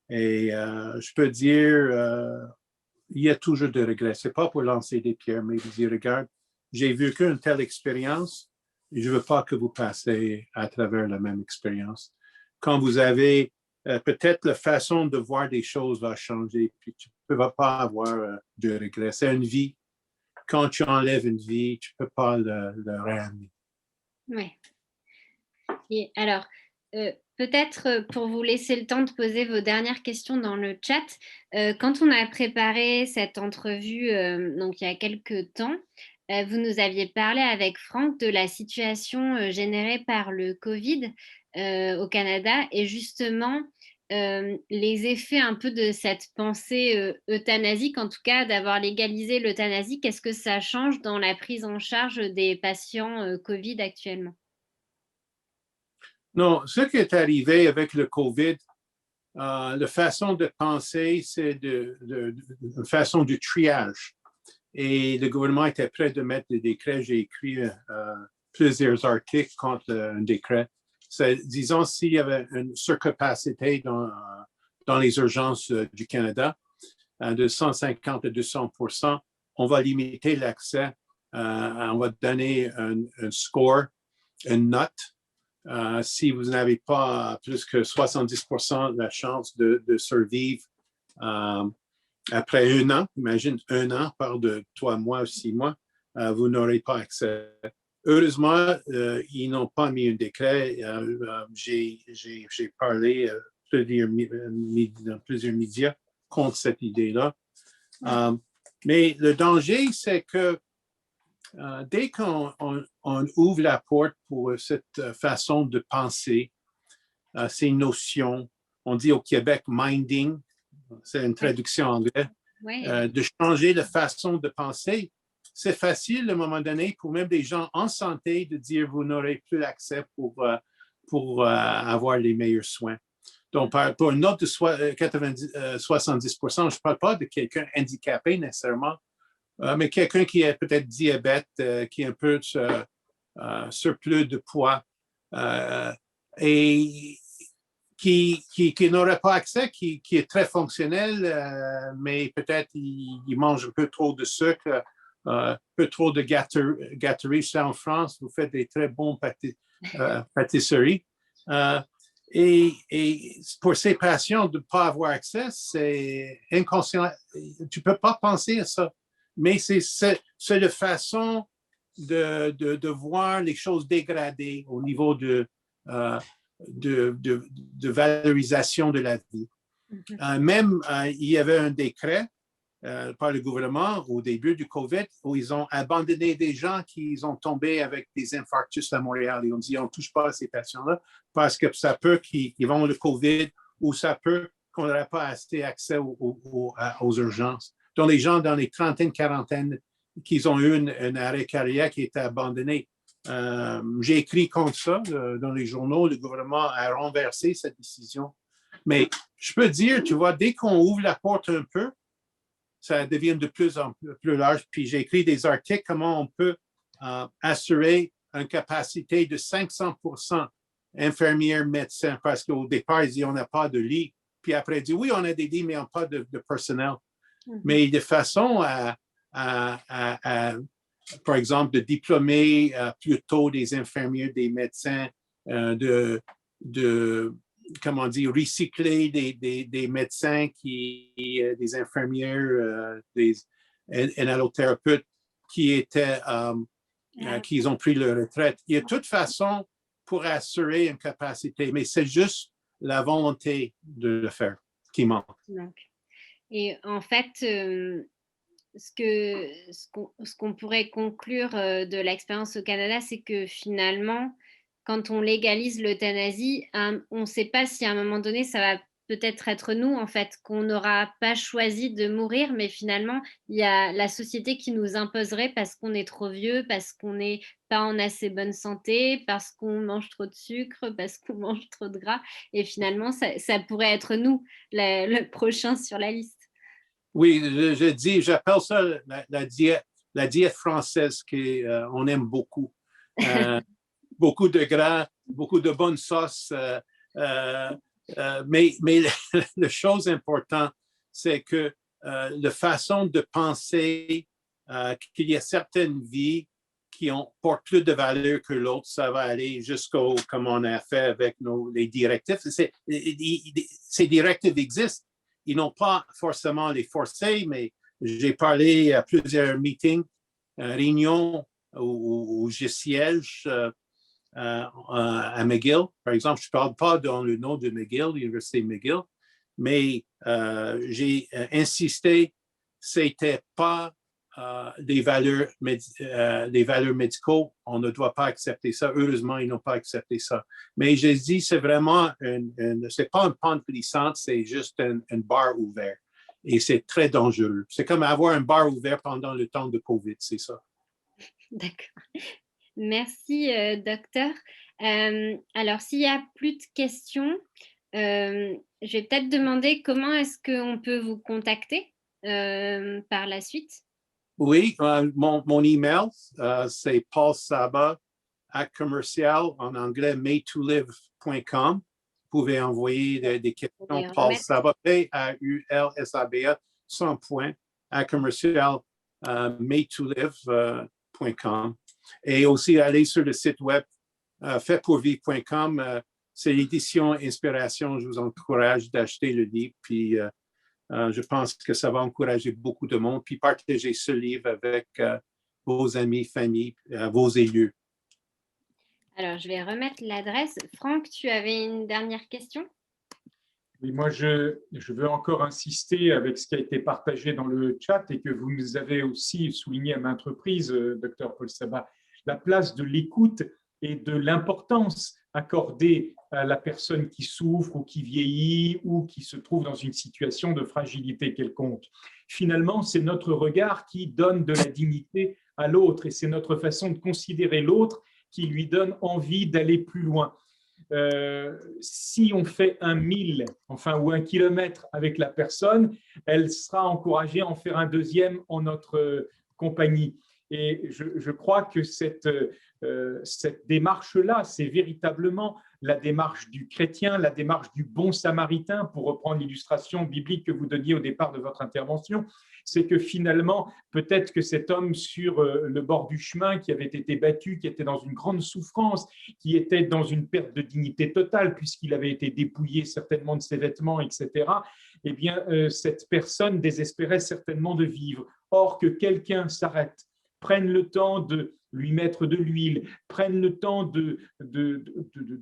Speaker 3: Et je peux dire, il y a toujours des regrets. Ce n'est pas pour lancer des pierres, mais dire, regarde, j'ai vécu une telle expérience et je ne veux pas que vous passiez à travers la même expérience. Quand vous avez peut-être la façon de voir des choses va changer, puis tu ne peux pas avoir de regrets. C'est une vie. Quand tu enlèves une vie, tu ne peux pas le ramener.
Speaker 2: Oui. Et alors, peut-être pour vous laisser le temps de poser vos dernières questions dans le chat, quand on a préparé cette entrevue, donc il y a quelques temps, vous nous aviez parlé avec Franck de la situation générée par le Covid au Canada et justement les effets un peu de cette pensée euthanasique, en tout cas d'avoir légalisé l'euthanasie, qu'est-ce que ça change dans la prise en charge des patients Covid actuellement?
Speaker 3: Non, ce qui est arrivé avec le COVID, la façon de penser, c'est une façon de triage. Et le gouvernement était prêt de mettre des décrets. J'ai écrit plusieurs articles contre un décret. Disons, s'il y avait une surcapacité dans les urgences du Canada de 150 à 200%, on va limiter l'accès. On va donner un score, une note. Si vous n'avez pas plus que 70% de la chance de survivre après un an, imagine un an par de 3 mois ou 6 mois, vous n'aurez pas accès. Heureusement, ils n'ont pas mis un décret. J'ai parlé dans plusieurs médias contre cette idée-là. Mais le danger, c'est que dès qu'on ouvre la porte pour cette façon de penser, ces notions, on dit au Québec « minding », c'est une traduction anglaise, de changer la façon de penser, c'est facile à un moment donné pour même des gens en santé de dire « vous n'aurez plus l'accès pour avoir les meilleurs soins ». Donc, pour une note de 70%, je ne parle pas de quelqu'un handicapé nécessairement, mais quelqu'un qui a peut-être diabète, qui a un peu de surplus de poids et qui n'aurait pas accès, qui est très fonctionnel, mais peut-être il mange un peu trop de sucre, un peu trop de gâterie. Ça, en France, vous faites des très bons pâtisseries. Et pour ces patients, de ne pas avoir accès, c'est inconscient. Tu ne peux pas penser à ça. Mais c'est la façon de voir les choses dégradées au niveau de valorisation de la vie. Même, il y avait un décret par le gouvernement au début du COVID où ils ont abandonné des gens qui ont tombé avec des infarctus à Montréal. Ils ont dit, on ne touche pas à ces patients-là parce que ça peut qu'ils vont le COVID ou ça peut qu'on n'aurait pas assez accès aux urgences. Donc, les gens dans les trentaines, quarantaines qui ont eu un arrêt cardiaque qui était abandonné. J'ai écrit contre ça dans les journaux. Le gouvernement a renversé cette décision. Mais je peux dire, tu vois, dès qu'on ouvre la porte un peu, ça devient de plus en plus large. Puis j'ai écrit des articles comment on peut assurer une capacité de 500% infirmières, médecins, parce qu'au départ, ils disent on n'a pas de lit. Puis après, ils disent oui, on a des lits, mais on n'a pas de personnel. mais de façon par exemple, de diplômer plutôt des infirmiers, des médecins, comment dire, recycler des médecins, des infirmières, des inhalothérapeutes qui ont pris leur retraite. Il y a de toute façon pour assurer une capacité, mais c'est juste la volonté de le faire qui manque.
Speaker 2: Et en fait, ce qu'on pourrait conclure de l'expérience au Canada, c'est que finalement, quand on légalise l'euthanasie, on ne sait pas si à un moment donné, ça va peut-être être nous, en fait, qu'on n'aura pas choisi de mourir, mais finalement, il y a la société qui nous imposerait parce qu'on est trop vieux, parce qu'on n'est pas en assez bonne santé, parce qu'on mange trop de sucre, parce qu'on mange trop de gras. Et finalement, ça pourrait être nous, le prochain sur la liste.
Speaker 3: Oui, j'appelle ça la diète française qu'on aime beaucoup. Beaucoup de gras, beaucoup de bonnes sauces. Mais la chose importante, c'est que la façon de penser qu'il y a certaines vies qui portent plus de valeur que l'autre, ça va aller jusqu'au, comme on a fait avec les directives. Ces directives existent. Ils n'ont pas forcément les forcer, mais j'ai parlé à plusieurs meetings, réunions où je siège à McGill. Par exemple, je ne parle pas dans le nom de McGill, l'Université McGill, mais j'ai insisté, ce n'était pas des valeurs médicaux. On ne doit pas accepter ça. Heureusement, ils n'ont pas accepté ça. Mais je dis, c'est vraiment, c'est pas une pente glissante, c'est juste une barre ouverte. Et c'est très dangereux. C'est comme avoir une barre ouverte pendant le temps de COVID, c'est ça.
Speaker 2: D'accord. Merci, docteur. Alors, s'il n'y a plus de questions, je vais peut-être demander comment est-ce qu'on peut vous contacter par la suite.
Speaker 3: Oui, mon email, c'est paulsaba@commercial, en anglais, made2live.com. Vous pouvez envoyer des questions. Paul Saba, PAULSABA, sans point, à commercial, made2live.com. Et aussi, aller sur le site web faitpourvivre.com. C'est l'édition Inspiration. Je vous encourage d'acheter le livre. Puis, je pense que ça va encourager beaucoup de monde. Puis, partagez ce livre avec vos amis, familles, vos élus.
Speaker 2: Alors, je vais remettre l'adresse. Franck, tu avais une dernière question?
Speaker 1: Oui, moi, je veux encore insister avec ce qui a été partagé dans le chat et que vous nous avez aussi souligné à maintes reprises, Dr Paul Saba, la place de l'écoute et de l'importance accordée à la personne qui souffre ou qui vieillit ou qui se trouve dans une situation de fragilité quelconque. Finalement, c'est notre regard qui donne de la dignité à l'autre et c'est notre façon de considérer l'autre qui lui donne envie d'aller plus loin. Si on fait 1 mile, enfin, ou 1 kilomètre avec la personne, elle sera encouragée à en faire un deuxième en notre compagnie. Et je crois que cette démarche-là, c'est véritablement la démarche du chrétien, la démarche du bon samaritain, pour reprendre l'illustration biblique que vous donniez au départ de votre intervention. C'est que finalement, peut-être que cet homme sur le bord du chemin qui avait été battu, qui était dans une grande souffrance, qui était dans une perte de dignité totale puisqu'il avait été dépouillé certainement de ses vêtements, etc., eh bien, cette personne désespérait certainement de vivre. Or, que quelqu'un s'arrête, prenne le temps de lui mettre de l'huile, prenne le temps de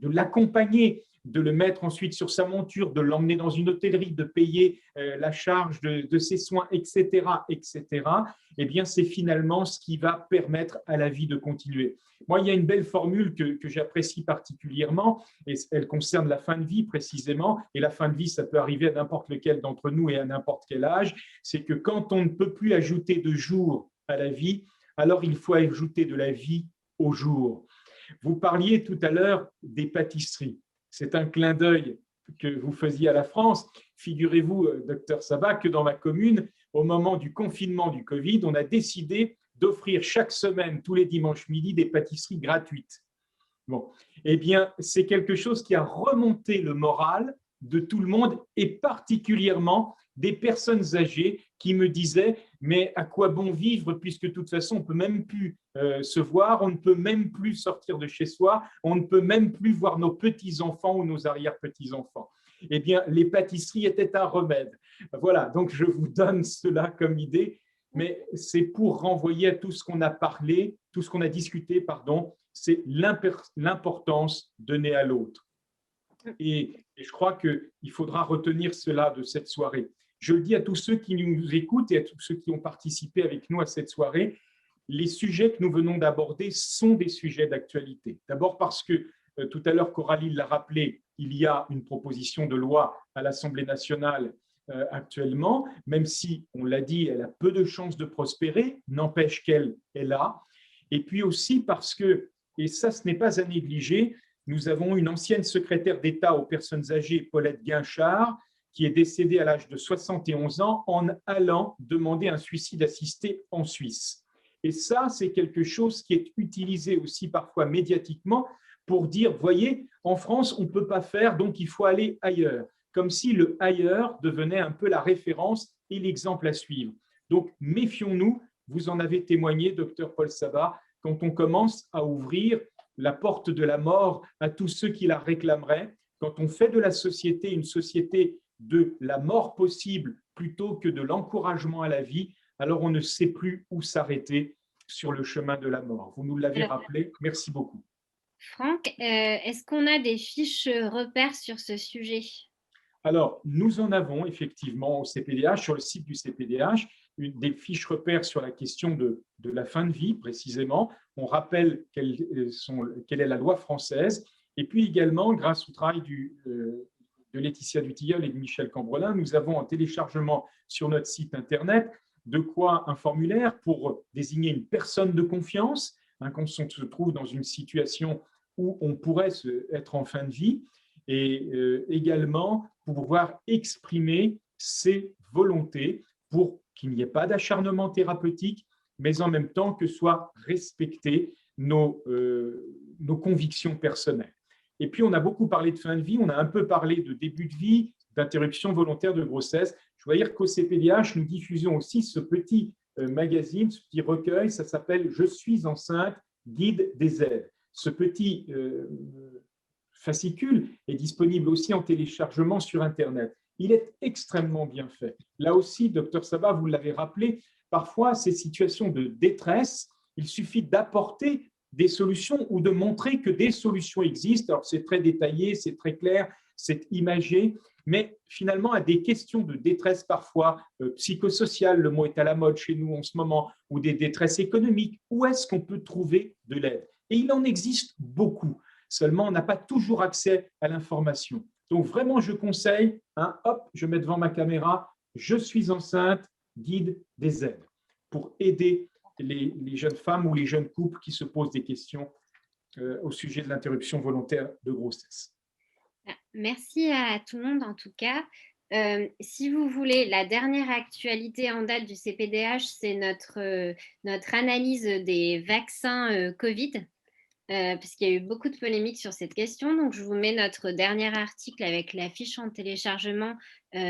Speaker 1: l'accompagner, de le mettre ensuite sur sa monture, de l'emmener dans une hôtellerie, de payer la charge de ses soins, etc., etc., eh bien, c'est finalement ce qui va permettre à la vie de continuer. Moi, il y a une belle formule que j'apprécie particulièrement, et elle concerne la fin de vie précisément, et la fin de vie, ça peut arriver à n'importe lequel d'entre nous et à n'importe quel âge, c'est que quand on ne peut plus ajouter de jours à la vie, alors il faut ajouter de la vie au jour. Vous parliez tout à l'heure des pâtisseries. C'est un clin d'œil que vous faisiez à la France. Figurez-vous, docteur Saba, que dans ma commune, au moment du confinement du Covid, on a décidé d'offrir chaque semaine, tous les dimanches midi, des pâtisseries gratuites. Bon, eh bien, c'est quelque chose qui a remonté le moral de tout le monde et particulièrement des personnes âgées qui me disaient « mais à quoi bon vivre puisque de toute façon on ne peut même plus se voir, on ne peut même plus sortir de chez soi, on ne peut même plus voir nos petits-enfants ou nos arrière-petits-enfants ». Eh bien, les pâtisseries étaient un remède. Voilà, donc je vous donne cela comme idée, mais c'est pour renvoyer à tout ce qu'on a parlé, tout ce qu'on a discuté, pardon, c'est l'importance de donner à l'autre. Et je crois qu'il faudra retenir cela de cette soirée. Je le dis à tous ceux qui nous écoutent et à tous ceux qui ont participé avec nous à cette soirée, les sujets que nous venons d'aborder sont des sujets d'actualité. D'abord parce que, tout à l'heure, Coralie l'a rappelé, il y a une proposition de loi à l'Assemblée nationale actuellement, même si, on l'a dit, elle a peu de chances de prospérer, n'empêche qu'elle est là. Et puis aussi parce que, et ça, ce n'est pas à négliger, nous avons une ancienne secrétaire d'État aux personnes âgées, Paulette Guinchard, qui est décédée à l'âge de 71 ans en allant demander un suicide assisté en Suisse. Et ça, c'est quelque chose qui est utilisé aussi parfois médiatiquement pour dire, voyez, en France, on ne peut pas faire, donc il faut aller ailleurs. Comme si le ailleurs devenait un peu la référence et l'exemple à suivre. Donc, méfions-nous, vous en avez témoigné, docteur Paul Sabat, quand on commence à ouvrir la porte de la mort à tous ceux qui la réclameraient, quand on fait de la société une société de la mort possible plutôt que de l'encouragement à la vie, alors on ne sait plus où s'arrêter sur le chemin de la mort. Vous nous l'avez rappelé, merci beaucoup.
Speaker 2: Franck, est-ce qu'on a des fiches repères sur ce sujet ?
Speaker 1: Alors, nous en avons effectivement au CPDH, sur le site du CPDH, des fiches repères sur la question de la fin de vie, précisément. On rappelle quelle est la loi française. Et puis également, grâce au travail de Laetitia Dutilleul et de Michel Cambrelin, nous avons en téléchargement sur notre site Internet de quoi un formulaire pour désigner une personne de confiance, quand on se trouve dans une situation où on pourrait être en fin de vie, et également pour pouvoir exprimer ses volontés pour qu'il n'y ait pas d'acharnement thérapeutique, mais en même temps que soient respectées nos convictions personnelles. Et puis, on a beaucoup parlé de fin de vie, on a un peu parlé de début de vie, d'interruption volontaire de grossesse. Je dois dire qu'au CPDH, nous diffusons aussi ce petit magazine, ce petit recueil, ça s'appelle « Je suis enceinte, guide des aides ». Ce petit fascicule est disponible aussi en téléchargement sur Internet. Il est extrêmement bien fait. Là aussi, docteur Sabat, vous l'avez rappelé, parfois, ces situations de détresse, il suffit d'apporter des solutions ou de montrer que des solutions existent. Alors, c'est très détaillé, c'est très clair, c'est imagé, mais finalement, à des questions de détresse parfois psychosociale, le mot est à la mode chez nous en ce moment, ou des détresses économiques, où est-ce qu'on peut trouver de l'aide? Et il en existe beaucoup. Seulement, on n'a pas toujours accès à l'information. Donc, vraiment, je conseille, hop, je mets devant ma caméra, je suis enceinte, guide des aides, pour aider les jeunes femmes ou les jeunes couples qui se posent des questions au sujet de l'interruption volontaire de grossesse.
Speaker 2: Merci à tout le monde, en tout cas. Si vous voulez, la dernière actualité en date du CPDH, c'est notre analyse des vaccins Covid. Puisqu'il y a eu beaucoup de polémiques sur cette question. Donc, je vous mets notre dernier article avec la fiche en téléchargement,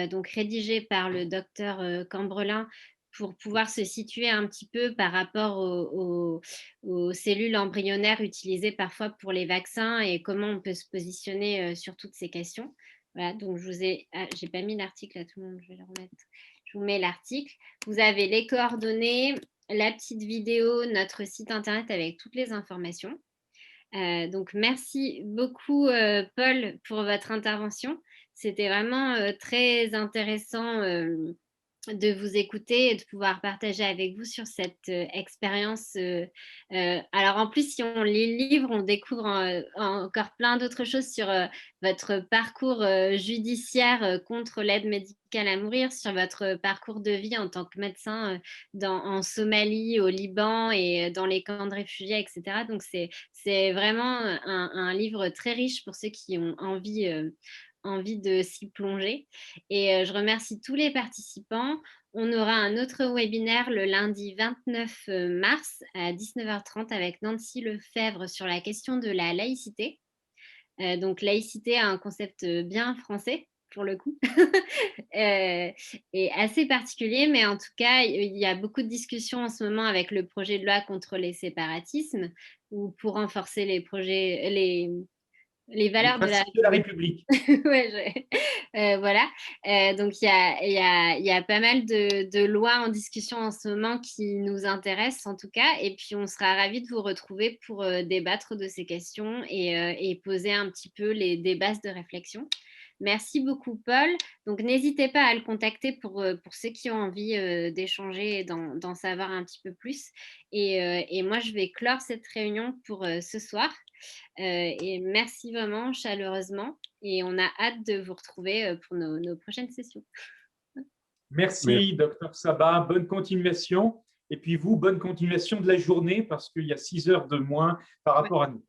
Speaker 2: donc rédigée par le docteur Cambrelin, pour pouvoir se situer un petit peu par rapport aux cellules embryonnaires utilisées parfois pour les vaccins et comment on peut se positionner sur toutes ces questions. Voilà, donc j'ai pas mis l'article à tout le monde, je vais le remettre. Je vous mets l'article. Vous avez les coordonnées, la petite vidéo, notre site internet avec toutes les informations. Donc, merci beaucoup, Paul, pour votre intervention. C'était vraiment très intéressant de vous écouter et de pouvoir partager avec vous sur cette expérience. Alors, en plus, si on lit le livre, on découvre encore plein d'autres choses sur votre parcours judiciaire contre l'aide médicale à mourir, sur votre parcours de vie en tant que médecin en Somalie, au Liban et dans les camps de réfugiés, etc. Donc, c'est vraiment un livre très riche pour ceux qui ont envie de s'y plonger. Et je remercie tous les participants. On aura un autre webinaire le lundi 29 mars à 19h30 avec Nancy Lefebvre sur la question de la laïcité. Donc, laïcité, un concept bien français. pour le coup, et assez particulier. Mais en tout cas, il y a beaucoup de discussions en ce moment avec le projet de loi contre les séparatismes ou pour renforcer les
Speaker 1: Les
Speaker 2: valeurs de la
Speaker 1: principes de la République.
Speaker 2: Ouais, voilà. Donc, il y a pas mal de lois en discussion en ce moment qui nous intéressent, en tout cas. Et puis, on sera ravis de vous retrouver pour débattre de ces questions et poser un petit peu des bases de réflexion. Merci beaucoup, Paul. Donc, n'hésitez pas à le contacter pour ceux qui ont envie d'échanger et d'en savoir un petit peu plus. Et moi, je vais clore cette réunion pour ce soir. Et merci vraiment chaleureusement. Et on a hâte de vous retrouver pour nos prochaines sessions.
Speaker 1: Merci, Dr Sabbah. Bonne continuation. Et puis vous, bonne continuation de la journée parce qu'il y a 6 heures de moins par rapport à nous.